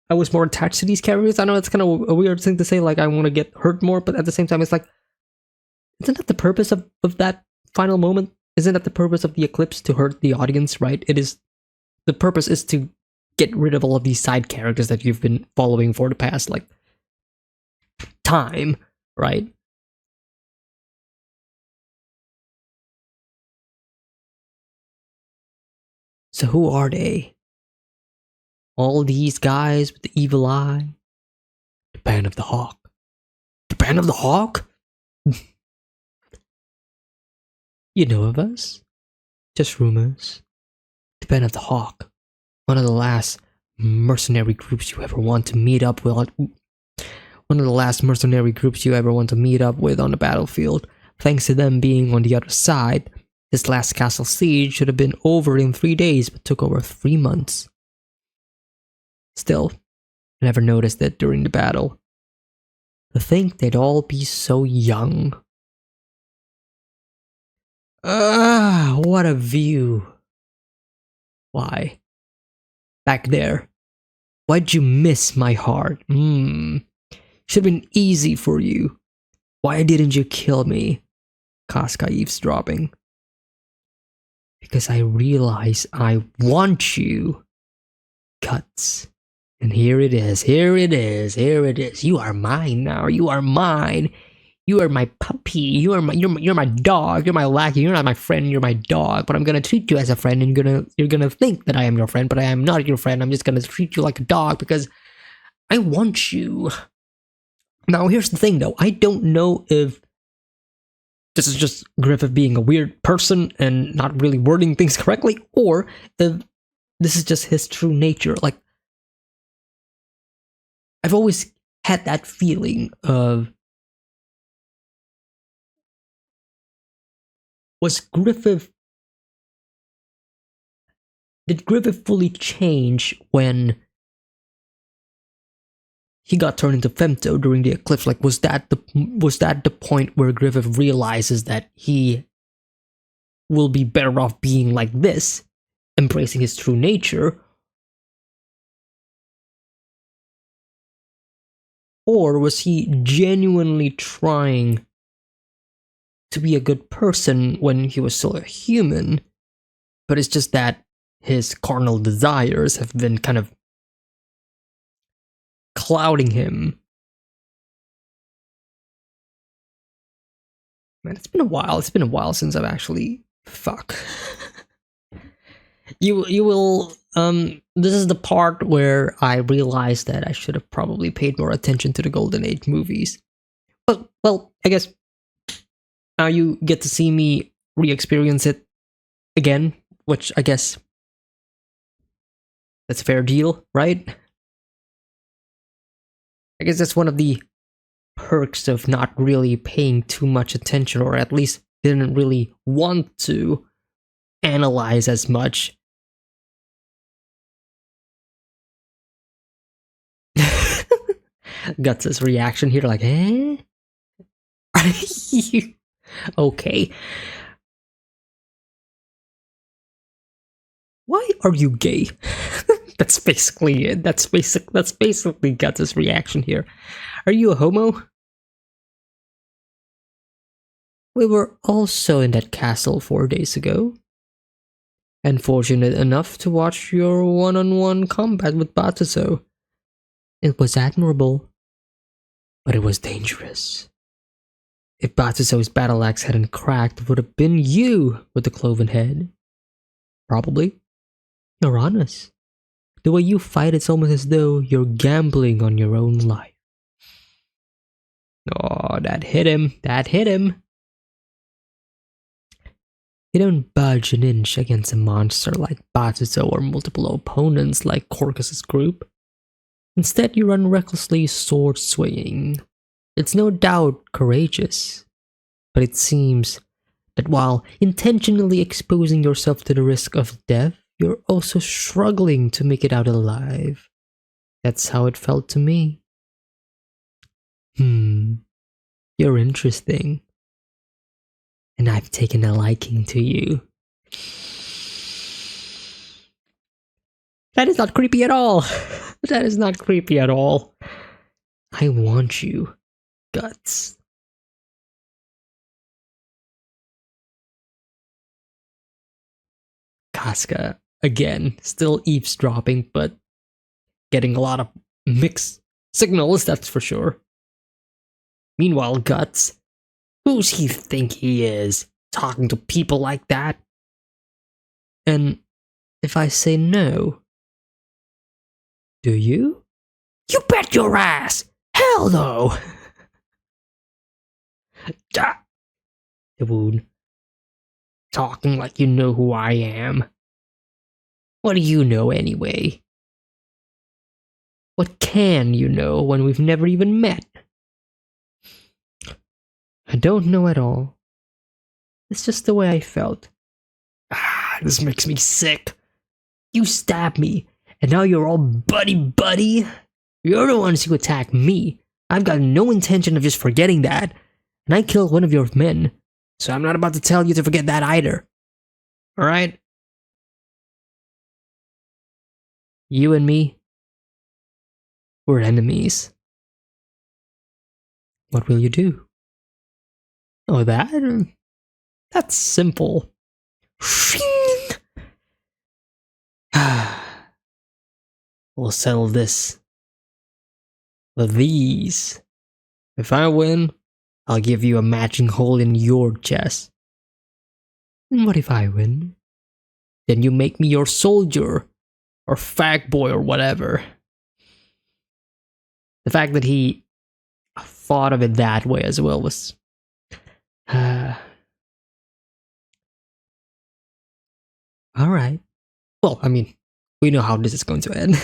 I was more attached to these characters. I know it's kind of a weird thing to say, like I want to get hurt more, but at the same time it's like, isn't that the purpose of that final moment? Isn't that the purpose of the eclipse, to hurt the audience, right? The purpose is to get rid of all of these side characters that you've been following for the past, like, time, right? So who are they? All these guys with the evil eye? The Band of the Hawk. The Band of the Hawk? You know of us? Just rumors. The Band of the Hawk. One of the last mercenary groups you ever want to meet up with. One of the last mercenary groups you ever want to meet up with on the battlefield. Thanks to them being on the other side, this last castle siege should have been over in 3 days, but took over 3 months. Still, I never noticed it during the battle. To think they'd all be so young. What a view. Why? Back there. Why'd you miss my heart? Should've been easy for you. Why didn't you kill me? Casca eavesdropping. Because I realize I want you. Cuts. And here it is. You are mine now. You are mine. You are my puppy. You're my dog. You're my lackey. You're not my friend. You're my dog. But I'm gonna treat you as a friend, and you're gonna think that I am your friend, but I am not your friend. I'm just gonna treat you like a dog because I want you. Now, here's the thing, though. I don't know if this is just Griffith being a weird person and not really wording things correctly, or if this is just his true nature. Like, I've always had that feeling of, did Griffith fully change when he got turned into Femto during the eclipse? Like, was that the point where Griffith realizes that he will be better off being like this, embracing his true nature? Or was he genuinely trying to be a good person when he was still a human, but it's just that his carnal desires have been kind of clouding him? Man, it's been a while since I've actually... Fuck. You will this is the part where I realized that I should have probably paid more attention to the Golden Age movies. But well, I guess now you get to see me re-experience it again, which I guess that's a fair deal, right? I guess that's one of the perks of not really paying too much attention, or at least didn't really want to analyze as much. Guts' reaction here, like, eh? Okay. Why are you gay? That's basically it. That's basically Guts' reaction here. Are you a homo? We were also in that castle 4 days ago, and fortunate enough to watch your one-on-one combat with Batuso. It was admirable, but it was dangerous. If Batuso's battle axe hadn't cracked, it would have been you with the cloven head. Probably. You're honest. The way you fight, it's almost as though you're gambling on your own life. Oh, that hit him. That hit him. You don't budge an inch against a monster like Batuso or multiple opponents like Corcus's group. Instead, you run recklessly, sword swinging. It's no doubt courageous, but it seems that while intentionally exposing yourself to the risk of death, you're also struggling to make it out alive. That's how it felt to me. You're interesting. And I've taken a liking to you. That is not creepy at all. That is not creepy at all. I want you, Guts. Casca, again, still eavesdropping, but getting a lot of mixed signals, that's for sure. Meanwhile, Guts, who's he think he is, talking to people like that? And if I say no, do you? You bet your ass! Hell no! The wound. Talking like you know who I am. What do you know anyway? What can you know when we've never even met? I don't know at all. It's just the way I felt. This makes me sick. You stabbed me, and now you're all buddy-buddy? You're the ones who attacked me. I've got no intention of just forgetting that. And I killed one of your men, so I'm not about to tell you to forget that either. Alright? You and me, we're enemies. What will you do? Oh, that's simple. We'll settle this with these. If I win, I'll give you a matching hole in your chest. And what if I win? Then you make me your soldier, or fag boy, or whatever. The fact that he thought of it that way as well was... Alright. Well, I mean, we know how this is going to end.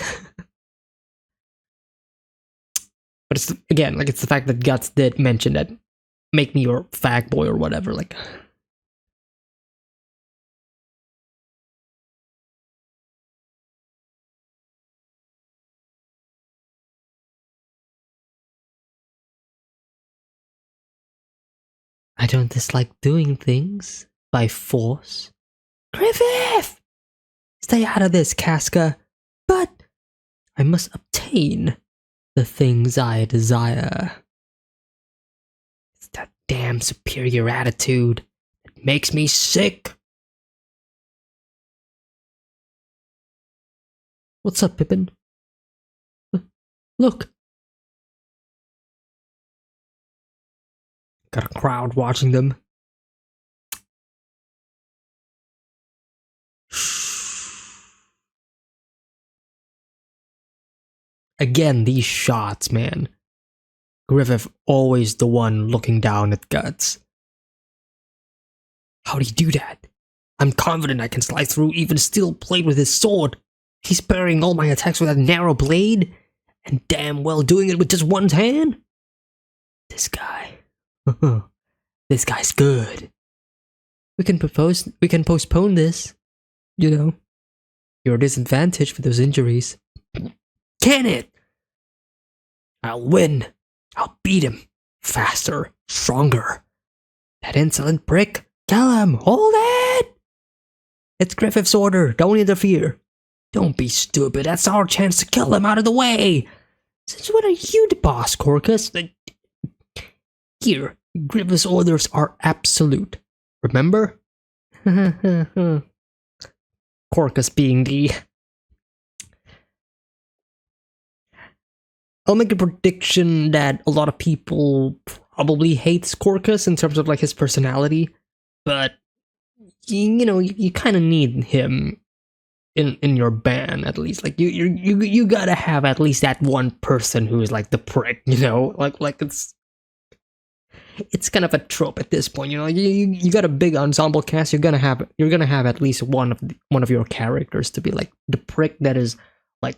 But it's, again, like, it's the fact that Guts did mention that, make me your fag boy or whatever, like... I don't dislike doing things by force. Griffith! Stay out of this, Casca. But I must obtain the things I desire. It's that damn superior attitude that makes me sick. What's up, Pippin? Look. Got a crowd watching them. Again, these shots, man. Griffith always the one looking down at Guts. How'd he do that? I'm confident I can slide through even steel plate with his sword. He's parrying all my attacks with that narrow blade, and damn well doing it with just one hand. This guy. This guy's good. We can postpone this. You know. You're a disadvantage for those injuries. Can it? I'll win. I'll beat him. Faster. Stronger. That insolent prick. Kill him. Hold it! It's Griffith's order. Don't interfere. Don't be stupid. That's our chance to kill him out of the way. Since when are you the boss, Corcus? Here, Griffith's orders are absolute. Remember? Corcus being the... I'll make a prediction that a lot of people probably hates Corcus in terms of like his personality, but you know, you kind of need him in your band at least. Like you gotta have at least that one person who is like the prick, you know, like it's kind of a trope at this point, you know. You got a big ensemble cast, you're gonna have at least one of your characters to be like the prick that is like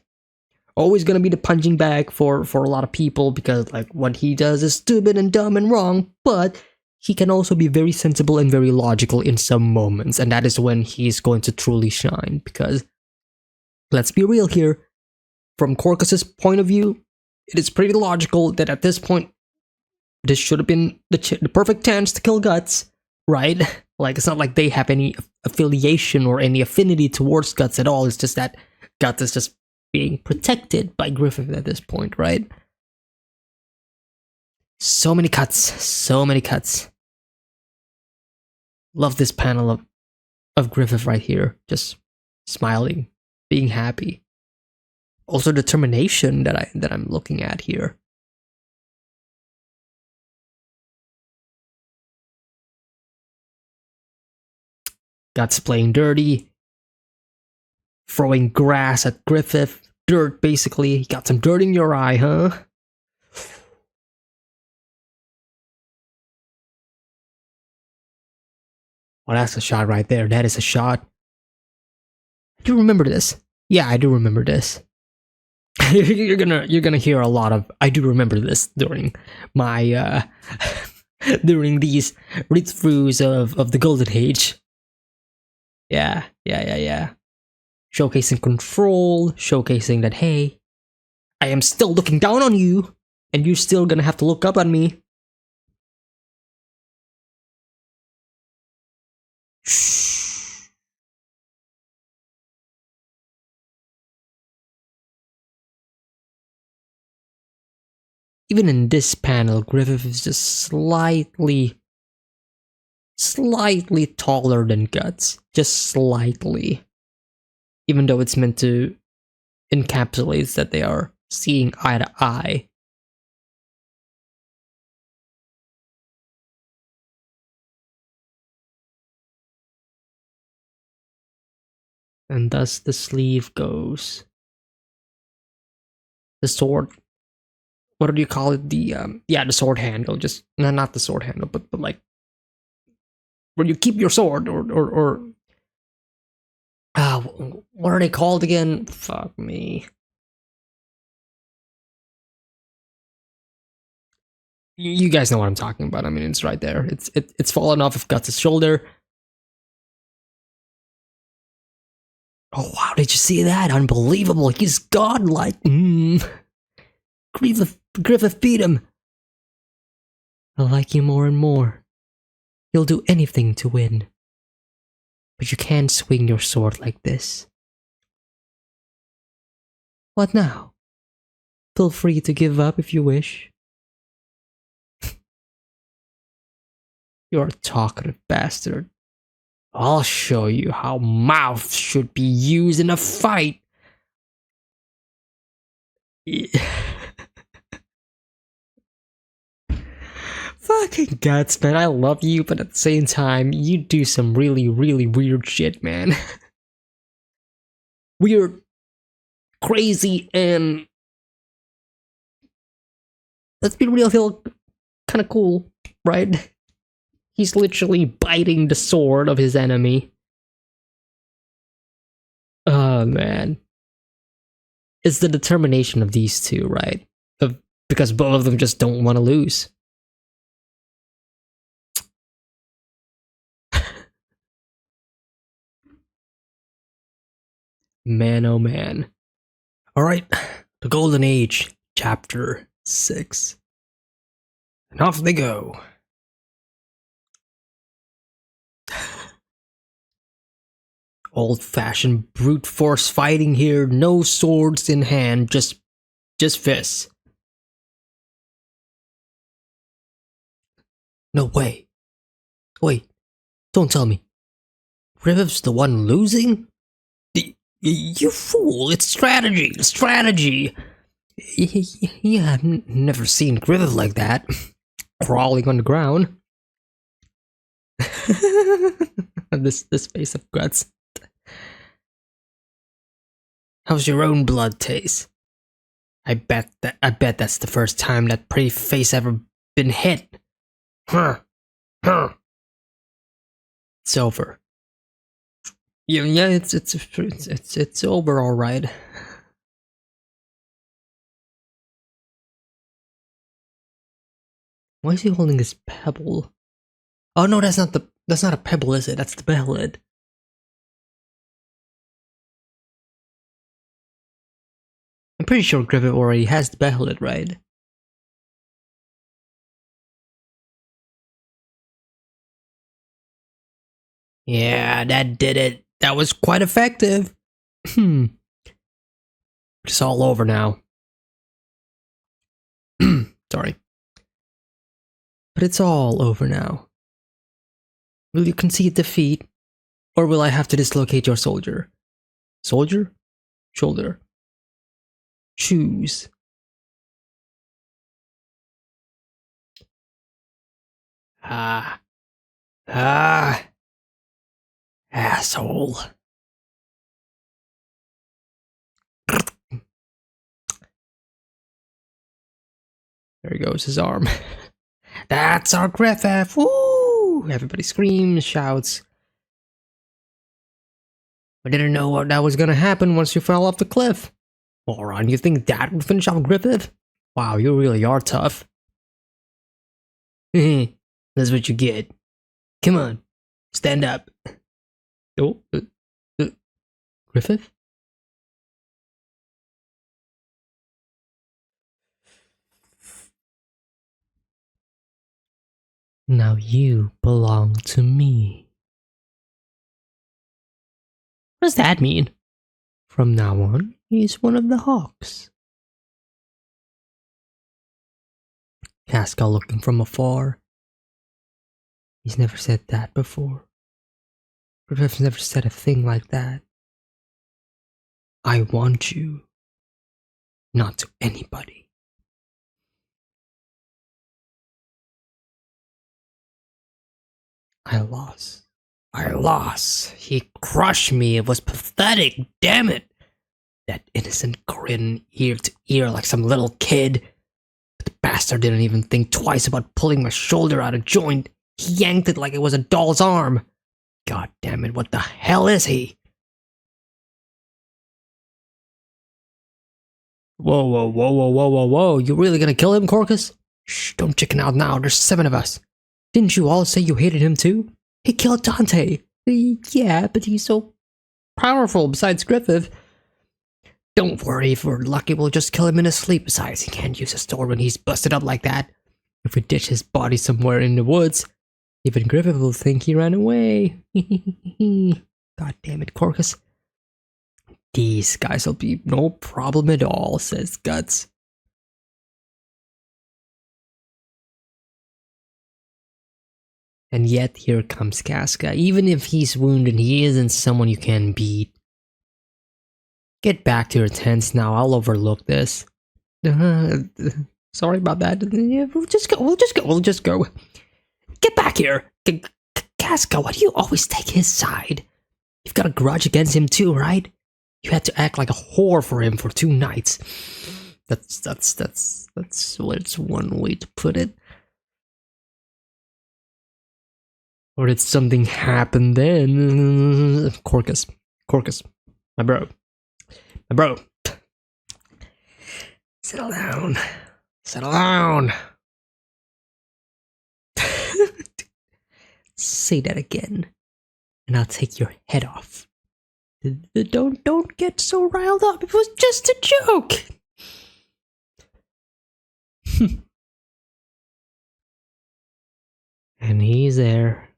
always gonna be the punching bag for a lot of people, because like what he does is stupid and dumb and wrong, but he can also be very sensible and very logical in some moments, and that is when he's going to truly shine. Because let's be real here, from Corcus's point of view, it is pretty logical that at this point this should have been the perfect chance to kill Guts, right? Like, it's not like they have any affiliation or any affinity towards Guts at all. It's just that Guts is just being protected by Griffith at this point, right? So many cuts, so many cuts. Love this panel of Griffith right here, just smiling, being happy. Also determination that I'm looking at here. Guts playing dirty, throwing grass at Griffith, dirt basically. You got some dirt in your eye, huh? Oh, that's a shot right there. That is a shot. I do remember this. Yeah, I do remember this. you're gonna hear a lot of I do remember this during my during these read-throughs of the Golden Age. Yeah. Showcasing control, showcasing that, hey, I am still looking down on you, and you're still gonna have to look up on me. Shh. Even in this panel, Griffith is just slightly taller than Guts. Just slightly. Even though it's meant to encapsulate that they are seeing eye to eye. And thus the sleeve goes. The sword. What do you call it? The the sword handle. Just not the sword handle, but like where you keep your sword, or what are they called again? Fuck me. You guys know what I'm talking about. I mean, it's right there. It's fallen off of Guts' shoulder. Oh wow! Did you see that? Unbelievable! He's godlike. Griffith beat him. I like you more and more. You'll do anything to win. But you can't swing your sword like this. What now? Feel free to give up if you wish. You're a talkative bastard. I'll show you how mouth should be used in a fight. Fucking Guts, man. I love you, but at the same time, you do some really, really weird shit, man. Weird, crazy, and let's be real, feel kind of cool, right? He's literally biting the sword of his enemy. Oh man. It's the determination of these two, right? Because both of them just don't want to lose. Man, oh man. Alright, the Golden Age, Chapter 6. And off they go. Old-fashioned brute force fighting here, no swords in hand, just fists. No way. Wait, don't tell me. Riviv's the one losing? You fool, it's strategy! Yeah, I've never seen Griffith like that. Crawling on the ground. this face of guts. How's your own blood taste? I bet that's the first time that pretty face ever been hit. Huh. It's over. Yeah, it's over, all right. Why is he holding this pebble? Oh no, that's not a pebble, is it? That's the bellhead. I'm pretty sure Griffith already has the bellhead, right? Yeah, that did it. That was quite effective. It's all over now. Sorry. But it's all over now. Will you concede defeat? Or will I have to dislocate your soldier? Soldier? Shoulder. Choose. Asshole. There goes his arm. That's our Griffith! Woo! Everybody screams, shouts. I didn't know what that was gonna happen once you fell off the cliff. Moron, you think that would finish off Griffith? Wow, you really are tough. That's what you get. Come on, stand up. Oh, Griffith? Now you belong to me. What does that mean? From now on, he's one of the Hawks. Casca looking from afar. He's never said that before. Griffith's never said a thing like that. I want you. Not to anybody. I lost. He crushed me. It was pathetic. Damn it. That innocent grin ear to ear like some little kid. But the bastard didn't even think twice about pulling my shoulder out of joint. He yanked it like it was a doll's arm. God damn it, what the hell is he? Whoa. You really gonna kill him, Corcus? Shh, don't chicken out now. There's 7 of us. Didn't you all say you hated him too? He killed Dante. Yeah, but he's so powerful besides Griffith. Don't worry, if we're lucky we'll just kill him in his sleep. Besides, he can't use his sword when he's busted up like that. If we ditch his body somewhere in the woods, even Griffith will think he ran away. God damn it, Corcus. These guys will be no problem at all, says Guts. And yet here comes Casca. Even if he's wounded, he isn't someone you can beat. Get back to your tents now, I'll overlook this. Sorry about that. We'll just go. Get back here! Casca, why do you always take his side? You've got a grudge against him too, right? You had to act like a whore for him for 2 nights. That's what's one way to put it. Or did something happen then? Corcus, my bro, my bro. Settle down, settle down. Say that again, and I'll take your head off. Don't get so riled up. It was just a joke. And he's there.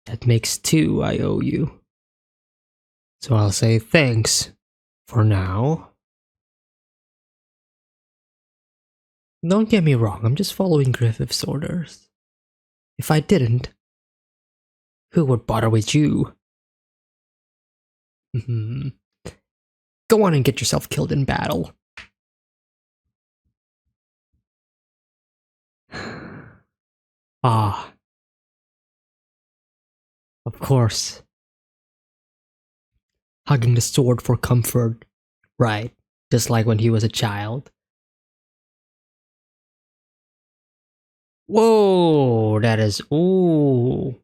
That makes 2 I owe you. So I'll say thanks for now. Don't get me wrong, I'm just following Griffith's orders. If I didn't, who would bother with you? Go on and get yourself killed in battle. Ah. Of course. Hugging the sword for comfort. Right. Just like when he was a child. Whoa, that is... Ooh.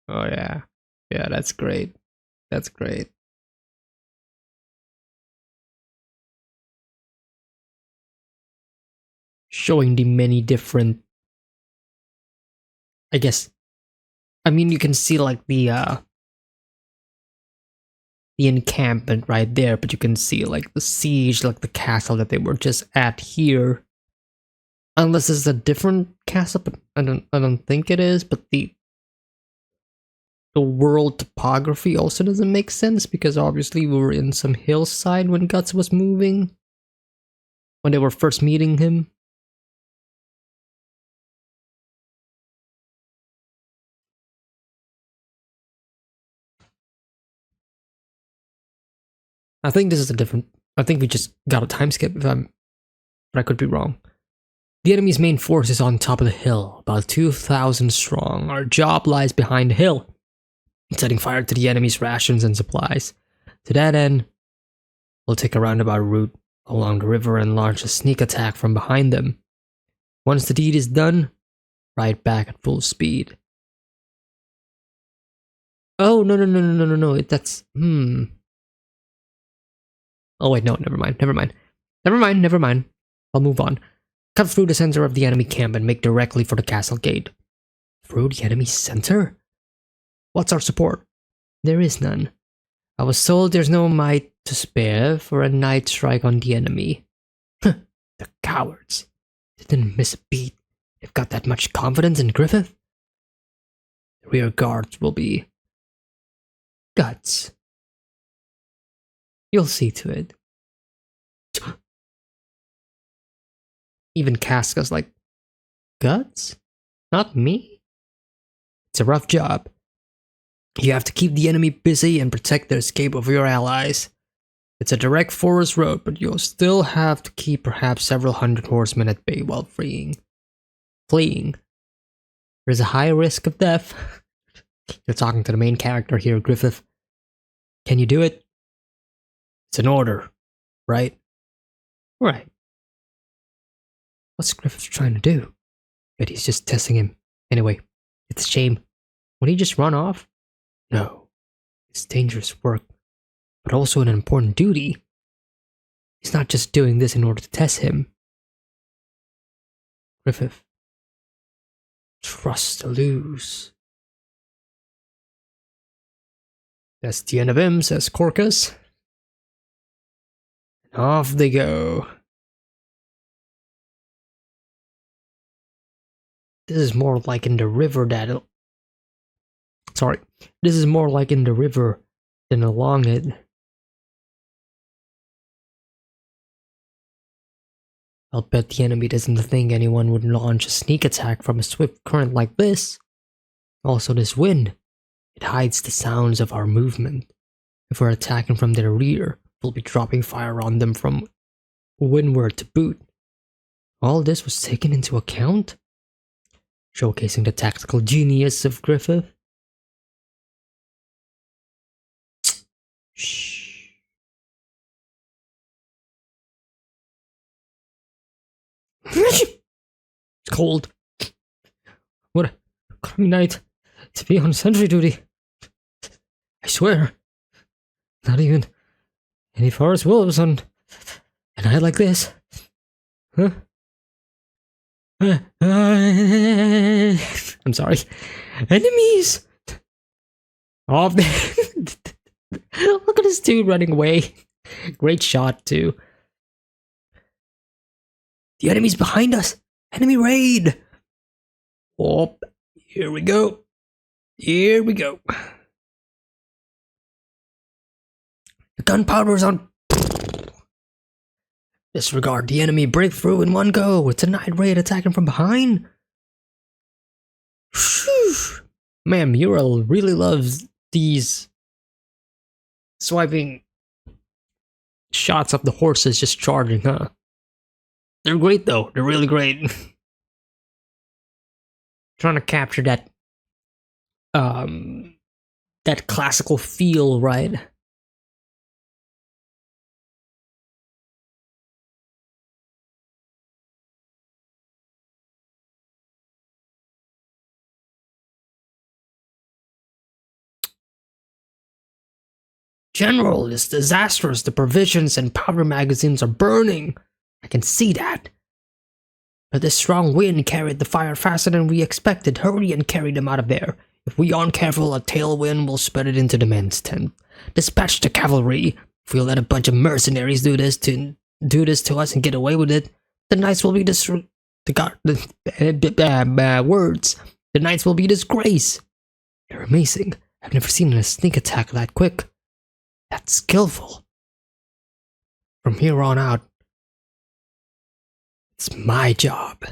Oh yeah. Yeah, that's great. That's great. Showing the many different... I guess... I mean, you can see like the encampment right there, but you can see like the siege, like the castle that they were just at here. Unless it's a different castle, but I don't think it is, but the world topography also doesn't make sense because obviously we were in some hillside when Guts was moving. When they were first meeting him. I think this is a different... I think we just got a time skip but I could be wrong. The enemy's main force is on top of the hill, about 2,000 strong. Our job lies behind the hill, setting fire to the enemy's rations and supplies. To that end, we'll take a roundabout route along the river and launch a sneak attack from behind them. Once the deed is done, ride back at full speed. Oh, no, that's... Oh wait, no, never mind. I'll move on. Cut through the center of the enemy camp and make directly for the castle gate. Through the enemy center? What's our support? There is none. I was told there's no might to spare for a night strike on the enemy. The cowards. They didn't miss a beat. They've got that much confidence in Griffith? The rear guards will be... Guts. You'll see to it. Even Casca's like, Guts? Not me? It's a rough job. You have to keep the enemy busy and protect the escape of your allies. It's a direct forest road, but you'll still have to keep perhaps several hundred horsemen at bay while fleeing. There's a high risk of death. You're talking to the main character here, Griffith. Can you do it? It's an order, right? Right. What's Griffith trying to do? But he's just testing him. Anyway, it's a shame. Would he just run off? No. It's dangerous work, but also an important duty. He's not just doing this in order to test him. Griffith. Trust to lose. That's the end of him, says Corcus. And off they go. This is more like in the river that... Sorry. This is more like in the river than along it. I'll bet the enemy doesn't think anyone would launch a sneak attack from a swift current like this. Also, this wind. It hides the sounds of our movement. If we're attacking from their rear, we'll be dropping fire on them from windward to boot. All this was taken into account? Showcasing the tactical genius of Griffith. It's cold. What a crummy night to be on sentry duty. I swear. Not even any forest wolves on a night like this. Huh? I'm sorry. Enemies! Oh, look at this dude running away. Great shot, too. The enemy's behind us. Enemy raid. Oh, here we go. Here we go. The gunpowder's on. Disregard the enemy, break through in one go. It's a night raid attacking from behind. Man, Mural really loves these swiping shots of the horses just charging, huh? They're great though. They're really great. Trying to capture that that classical feel, right? General, it's disastrous. The provisions and powder magazines are burning. I can see that. But this strong wind carried the fire faster than we expected. Hurry and carry them out of there. If we aren't careful, a tailwind will spread it into the men's tent. Dispatch the cavalry. If we let a bunch of mercenaries do this to us and get away with it, the knights will be words. The knights will be disgrace. They're amazing. I've never seen a sneak attack that quick. That's skillful. From here on out, it's my job.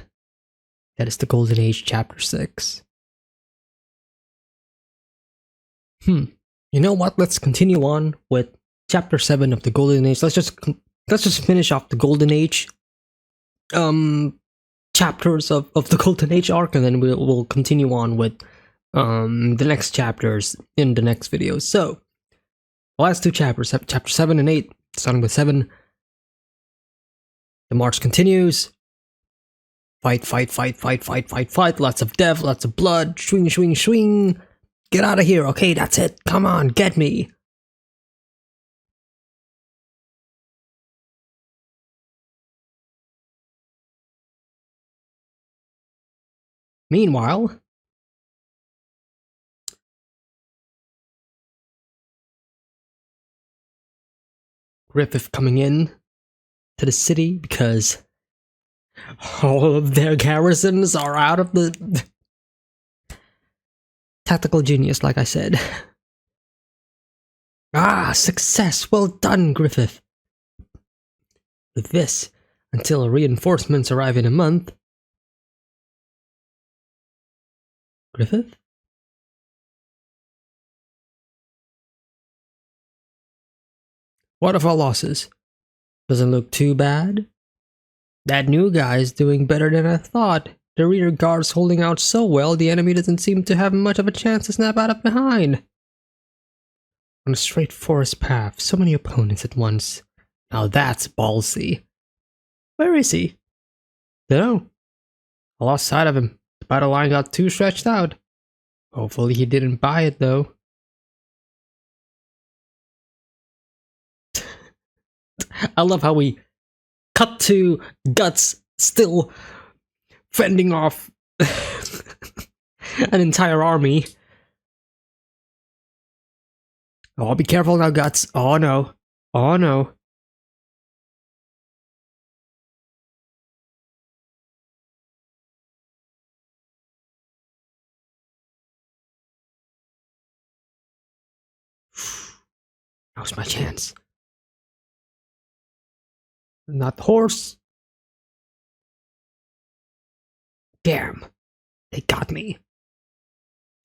That is the Golden Age, Chapter 6. You know what? Let's continue on with Chapter 7 of the Golden Age. Let's just finish off the Golden Age chapters of the Golden Age arc, and then we'll continue on with the next chapters in the next video. So, the last two chapters, chapter 7 and 8, starting with 7. The march continues. Fight. Lots of death, lots of blood. Swing. Get out of here. Okay, that's it. Come on, get me. Meanwhile, Griffith coming in to the city because all of their garrisons are out of the tactical genius, like I said. Success! Well done, Griffith. With this, until reinforcements arrive in a month. Griffith? What of our losses? Doesn't look too bad. That new guy's doing better than I thought. The rear guard's holding out so well, the enemy doesn't seem to have much of a chance to snap out of behind. On a straight forest path, so many opponents at once. Now that's ballsy. Where is he? Dunno. I lost sight of him. The battle line got too stretched out. Hopefully he didn't buy it though. I love how we cut to Guts still fending off an entire army. Oh, be careful now, Guts. Oh no. Oh no. Now's my chance. Not the horse. Damn. They got me.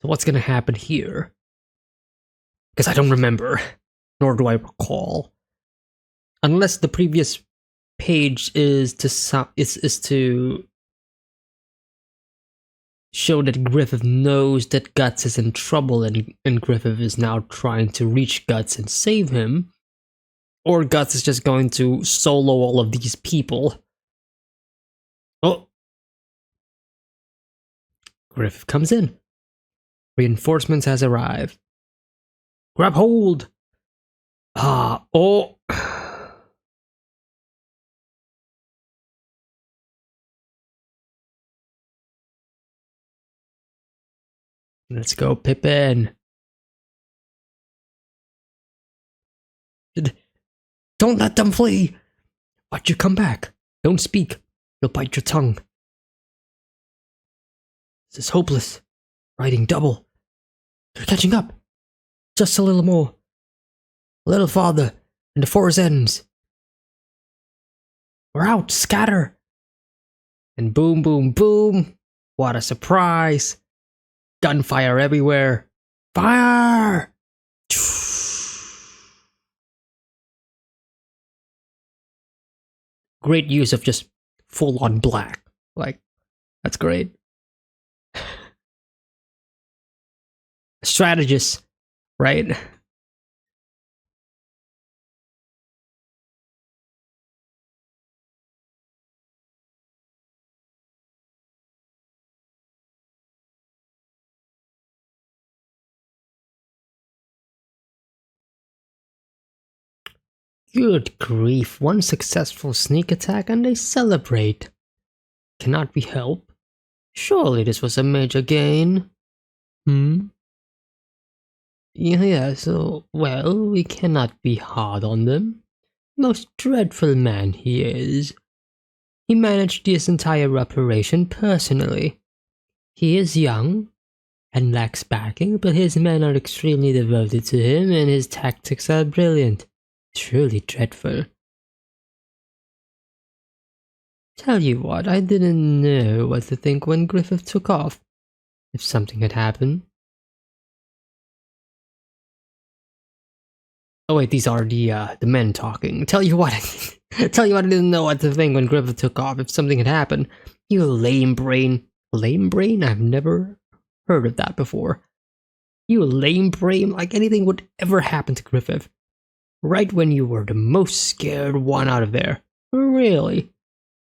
So what's gonna happen here? Because I don't remember, nor do I recall. Unless the previous page is to show that Griffith knows that Guts is in trouble and Griffith is now trying to reach Guts and save him. Or Guts is just going to solo all of these people. Griffith comes in. Reinforcements has arrived. Grab hold! Oh. Let's go, Pippin. Don't let them flee! Watch you come back. Don't speak. You'll bite your tongue. This is hopeless. Riding double. They're catching up. Just a little more. A little farther, and the forest ends. We're out. Scatter. And boom, boom, boom. What a surprise. Gunfire everywhere. Fire! Great use of just full on black. Like, that's great. Strategist, right? Good grief, one successful sneak attack and they celebrate. Cannot be helped. Surely this was a major gain. Yeah, so, well, we cannot be hard on them. Most dreadful man he is. He managed this entire operation personally. He is young and lacks backing, but his men are extremely devoted to him and his tactics are brilliant. Truly dreadful. Tell you what, I didn't know what to think when Griffith took off. If something had happened. Oh wait, these are the men talking. Tell you what, I didn't know what to think when Griffith took off. If something had happened, you lame brain. Lame brain? I've never heard of that before. You lame brain, like anything would ever happen to Griffith. Right when you were the most scared one out of there. Really?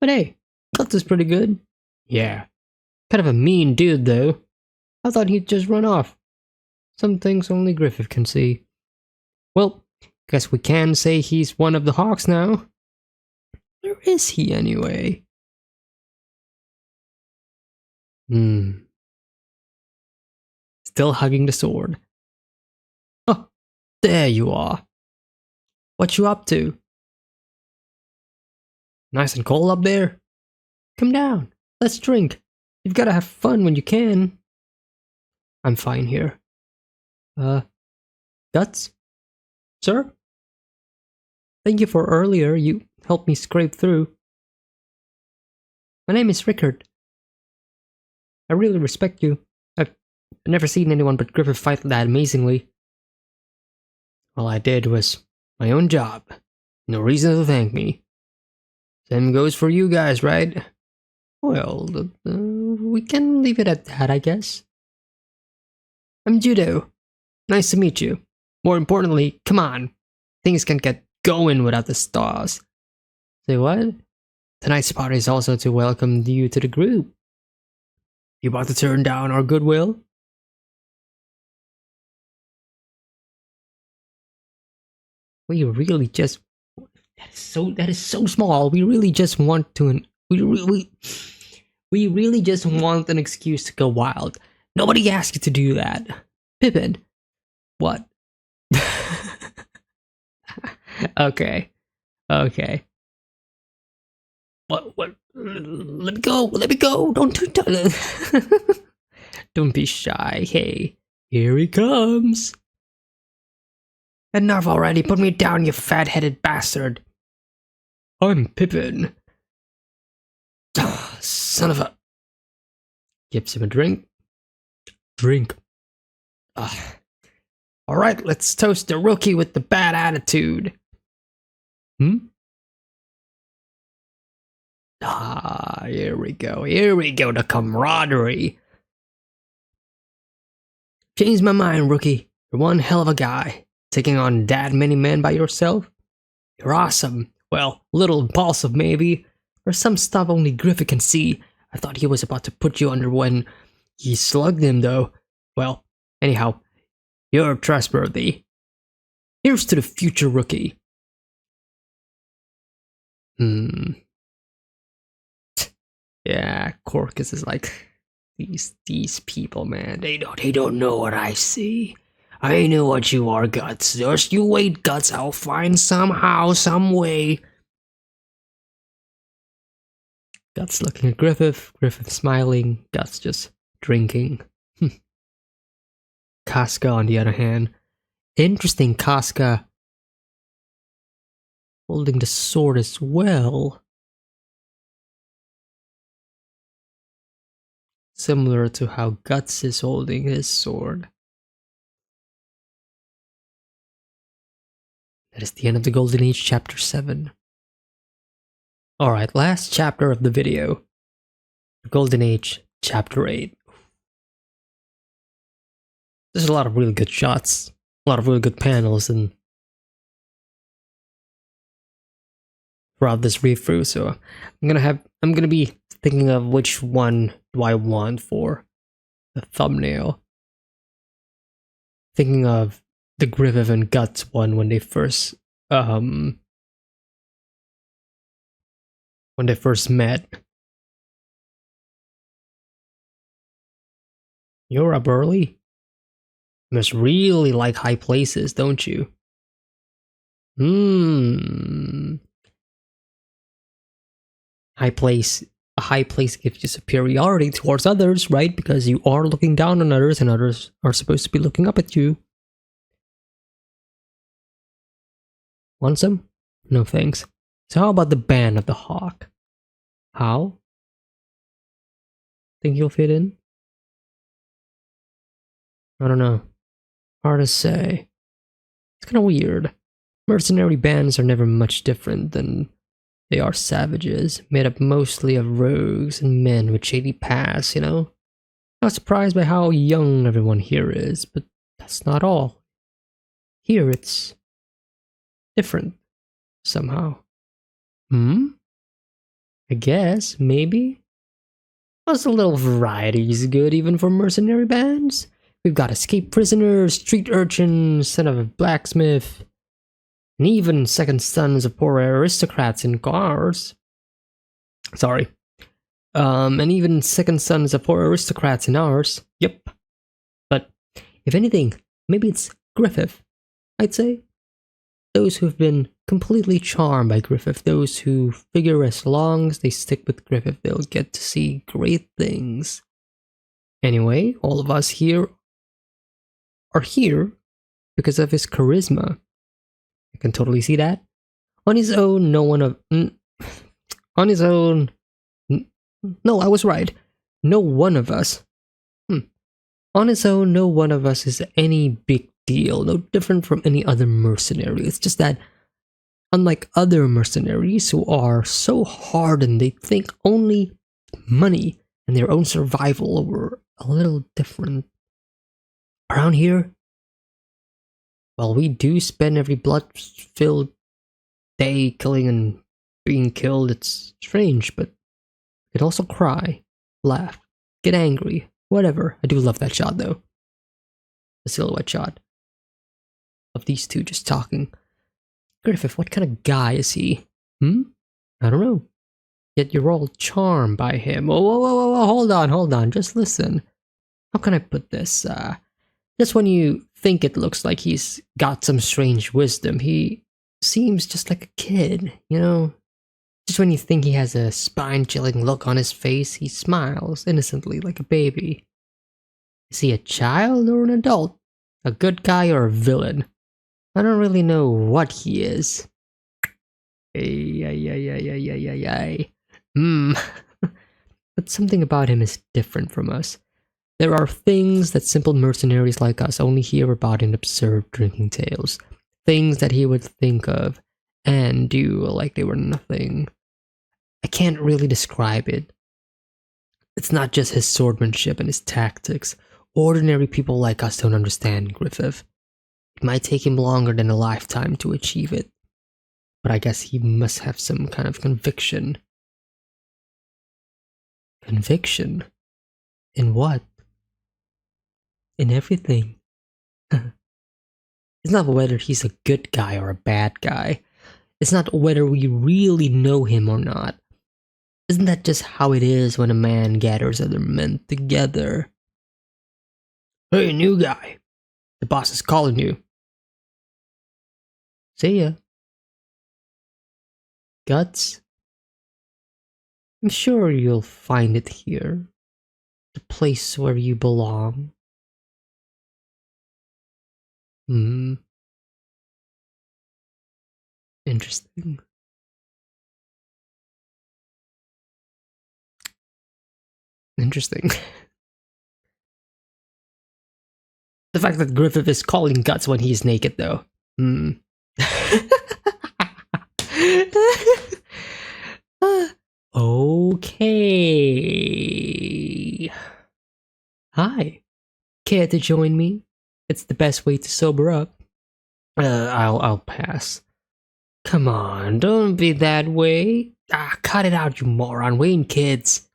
But hey, Guts is pretty good. Yeah. Kind of a mean dude though. I thought he'd just run off. Some things only Griffith can see. Well, guess we can say he's one of the Hawks now. Where is he anyway? Still hugging the sword. Oh, there you are. What you up to? Nice and cold up there? Come down. Let's drink. You've gotta have fun when you can. I'm fine here. Guts? Sir? Thank you for earlier. You helped me scrape through. My name is Rickard. I really respect you. I've never seen anyone but Griffith fight that amazingly. All I did was my own job. No reason to thank me. Same goes for you guys, right? Well, we can leave it at that, I guess. I'm Judo. Nice to meet you. More importantly, come on. Things can't get going without the stars. Say what? Tonight's party is also to welcome you to the group. You about to turn down our goodwill? We really just... That is so small. We really just want to... We really just want an excuse to go wild. Nobody asked you to do that. Pippin. What? Okay. What? Let me go. Don't be shy. Hey, here he comes. Enough already. Put me down, you fat-headed bastard. I'm Pippin. Son of a... Gives him a drink. Alright, let's toast the rookie with the bad attitude. Here we go, the camaraderie. Changed my mind, rookie. You're one hell of a guy. Taking on that many men by yourself? You're awesome. Well, a little impulsive maybe. Or some stuff only Griffith can see. I thought he was about to put you under when He slugged him, though. Well, anyhow, you're trustworthy. Here's to the future rookie. Yeah, Corcus is like, these people, man, they don't know what I see. I know what you are, Guts. Just you wait, Guts. I'll find somehow, some way. Guts looking at Griffith, Griffith smiling, Guts just drinking. Casca, on the other hand, interesting. Casca holding the sword as well. Similar to how Guts is holding his sword. That is the end of the Golden Age, Chapter 7. Alright, last chapter of the video. The Golden Age, Chapter 8. There's a lot of really good shots. A lot of really good panels and throughout this read-through, so I'm gonna be thinking of which one do I want for the thumbnail. Thinking of the Griffith and Guts one when they first met. You're up early? You must really like high places, don't you? A high place gives you superiority towards others, right? Because you are looking down on others and others are supposed to be looking up at you. Want some? No thanks. So how about the Band of the Hawk? How? Think you'll fit in? I don't know. Hard to say. It's kind of weird. Mercenary bands are never much different than they are savages, made up mostly of rogues and men with shady pasts, you know? Not surprised by how young everyone here is, but that's not all. Here it's different, somehow. I guess, maybe? Plus a little variety is good even for mercenary bands. We've got escaped prisoners, street urchins, son of a blacksmith, and even second sons of poor aristocrats in cars. Sorry. And even second sons of poor aristocrats in ours. Yep. But, if anything, maybe it's Griffith, I'd say. Those who've been completely charmed by Griffith, those who figure as long as they stick with Griffith, they'll get to see great things. Anyway, all of us here are here because of his charisma. I can totally see that. On his own, no one of... on his own... No, I was right. No one of us... On his own, no one of us is any big deal. No different from any other mercenary. It's just that, unlike other mercenaries who are so hardened they think only money and their own survival, were a little different. Around here, well, we do spend every blood-filled day killing and being killed. It's strange, but we could also cry, laugh, get angry, whatever. I do love that shot, though. The silhouette shot of these two just talking. Griffith, what kind of guy is he? I don't know. Yet you're all charmed by him. Whoa, hold on, just listen. How can I put this? Just when you think it looks like he's got some strange wisdom, he seems just like a kid, you know? Just when you think he has a spine-chilling look on his face, he smiles innocently like a baby. Is he a child or an adult? A good guy or a villain? I don't really know what he is. But something about him is different from us. There are things that simple mercenaries like us only hear about in absurd drinking tales. Things that he would think of and do like they were nothing. I can't really describe it. It's not just his swordsmanship and his tactics. Ordinary people like us don't understand Griffith. It might take him longer than a lifetime to achieve it. But I guess he must have some kind of conviction. Conviction? In what? in everything. It's not whether he's a good guy or a bad guy. It's not whether we really know him or not. Isn't that just how it is when a man gathers other men together? Hey, new guy. The boss is calling you. See ya. Guts? I'm sure you'll find it here. The place where you belong. Hmm. Interesting. Interesting. The fact that Griffith is calling Guts when he's naked, though. Hmm. Okay. Hi. Care to join me? It's the best way to sober up. I'll pass. Come on, don't be that way. Cut it out, you moron. Wayne kids.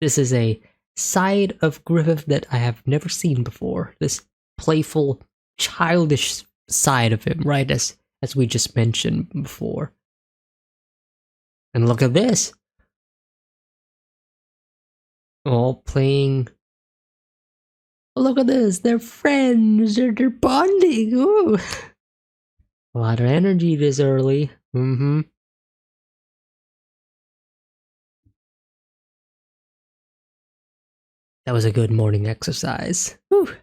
This is a side of Griffith that I have never seen before. This playful, childish side of him, right? As we just mentioned before. And look at this. All playing. Oh, look at this. They're friends. They're bonding. Ooh. A lot of energy this early. Mm-hmm. That was a good morning exercise. Whew.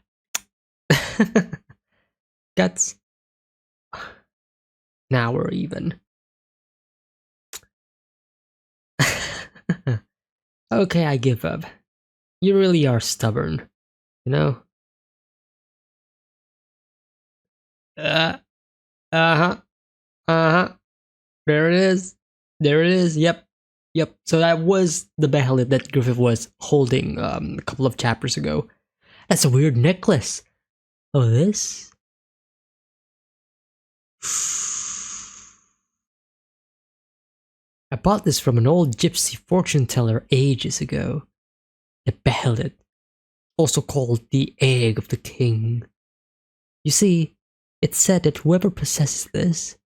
Guts. Now we're even. Okay, I give up. You really are stubborn. You know? Uh-huh. Uh-huh. There it is. There it is. Yep. Yep. So that was the behelit that Griffith was holding a couple of chapters ago. That's a weird necklace. Oh, this? I bought this from an old gypsy fortune teller ages ago. The behelit, also called the egg of the king. You see, it's said that whoever possesses this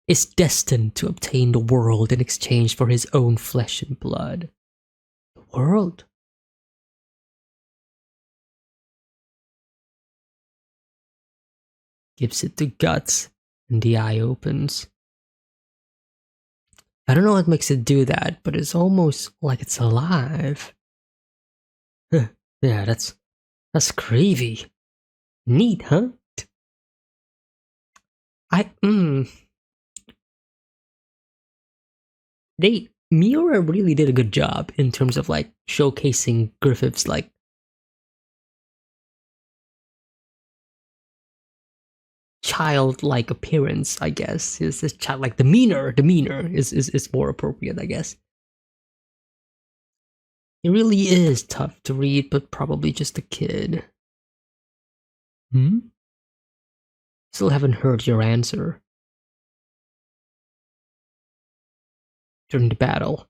is destined to obtain the world in exchange for his own flesh and blood. The world? Gives it to Guts, and the eye opens. I don't know what makes it do that, but it's almost like it's alive. Yeah, that's creepy. Neat, huh? Miura really did a good job in terms of like showcasing Griffith's like childlike appearance, I guess. His childlike demeanor is more appropriate, I guess. It really is tough to read, but probably just a kid. Hmm? Still haven't heard your answer. During the battle.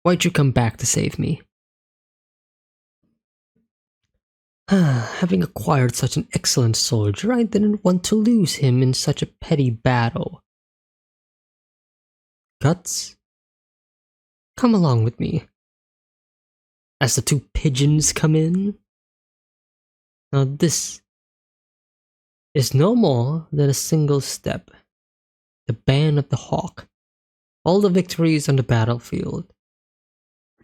Why'd you come back to save me? Having acquired such an excellent soldier, I didn't want to lose him in such a petty battle. Guts? Come along with me. As the two pigeons come in. Now this is no more than a single step. The band of the hawk. All the victories on the battlefield.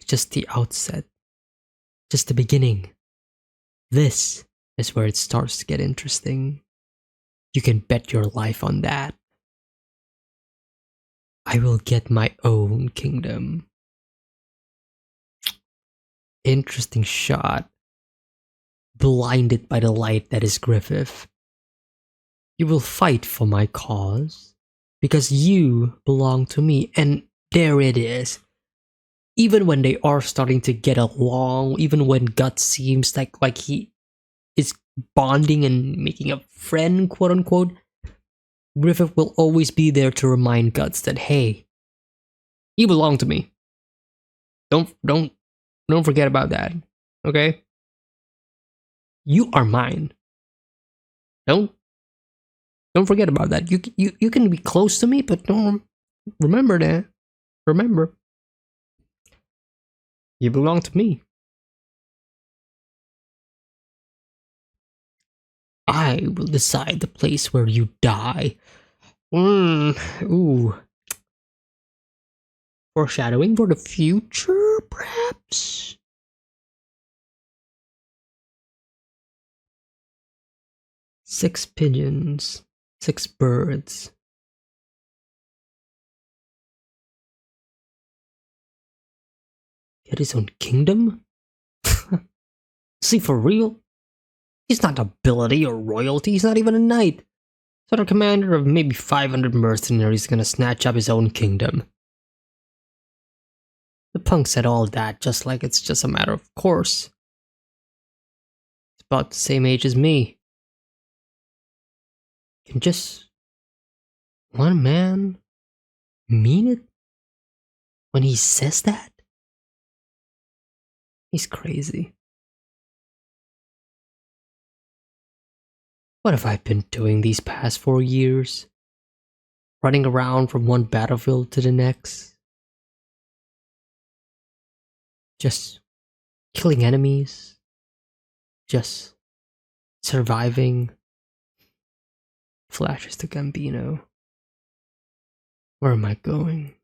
Just the outset. Just the beginning. This is where it starts to get interesting. You can bet your life on that. I will get my own kingdom. Interesting shot. Blinded by the light that is Griffith. You will fight for my cause. Because you belong to me. And there it is. Even when they are starting to get along, even when Guts seems like he is bonding and making a friend, quote unquote, Griffith will always be there to remind Guts that, hey, you belong to me. Don't Don't forget about that. Okay? You are mine. Don't don't forget about that. You can be close to me, but don't remember that. Remember, you belong to me. I will decide the place where you die. Ooh. Foreshadowing for the future, perhaps? 6 pigeons, 6 birds. Get his own kingdom? See, for real? He's not nobility or royalty, he's not even a knight. Sort of commander of maybe 500 mercenaries gonna snatch up his own kingdom. The punk said all that just like it's just a matter of course. He's about the same age as me. Can just one man mean it when he says that? He's crazy. What have I been doing these past 4 years? Running around from one battlefield to the next? Just killing enemies? Just surviving? Flashes to Gambino. Where am I going?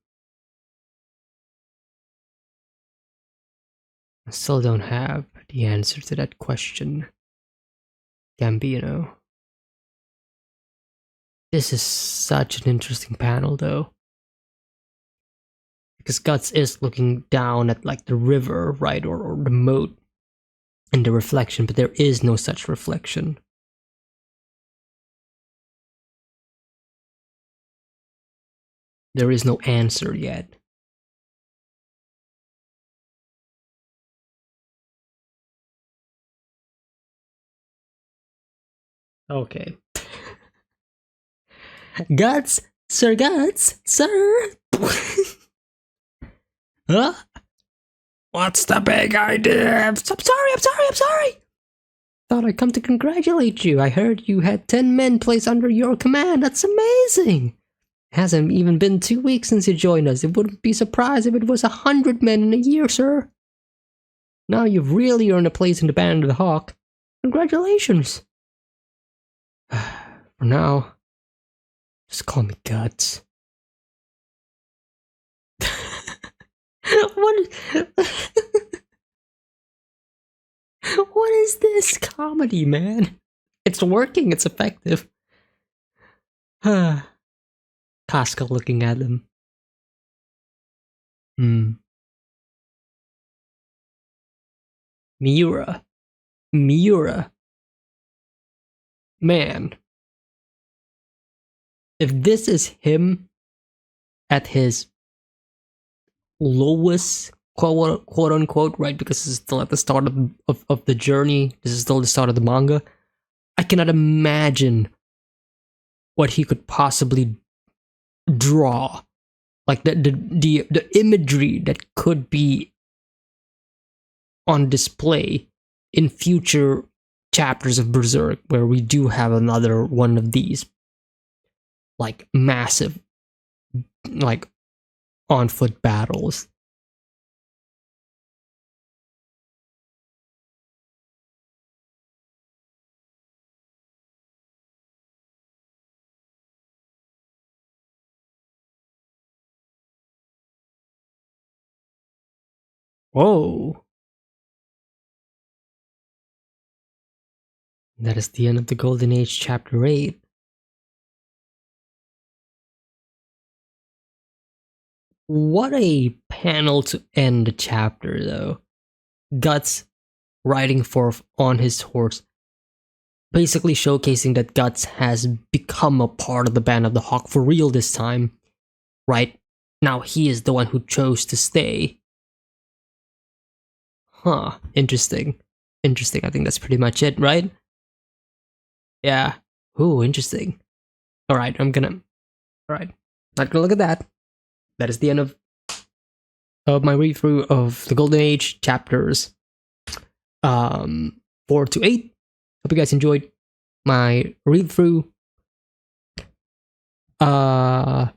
I still don't have the answer to that question. Gambino. This is such an interesting panel, though. Because Guts is looking down at, like, the river, right? Or the moat. And the reflection, but there is no such reflection. There is no answer yet. Okay. Guts! Sir Guts! Sir! Huh? What's the big idea? I'm sorry! Thought I'd come to congratulate you. I heard you had 10 men placed under your command. That's amazing! Hasn't even been 2 weeks since you joined us. It wouldn't be surprised if it was 100 men in a year, sir. Now you've really earned a place in the band of the Hawk. Congratulations! For now, just call me Guts. What is this comedy, man? It's working, it's effective. Casca looking at him. Miura. Man. If this is him at his lowest, quote unquote, right? Because this is still at the start of the journey. This is still the start of the manga. I cannot imagine what he could possibly draw. Like the imagery that could be on display in future chapters of Berserk, where we do have another one of these, like, massive, like, on foot battles. Whoa. That is the end of the Golden Age, Chapter 8. What a panel to end the chapter, though. Guts riding forth on his horse, basically showcasing that Guts has become a part of the Band of the Hawk for real this time, right? Now he is the one who chose to stay. Huh, interesting. I think that's pretty much it, right? Yeah. Ooh, interesting. Alright, not gonna look at that. That is the end of of my read through of the Golden Age chapters 4 to 8. Hope you guys enjoyed my read through. Yeah,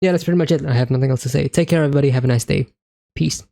that's pretty much it. I have nothing else to say. Take care, everybody. Have a nice day. Peace.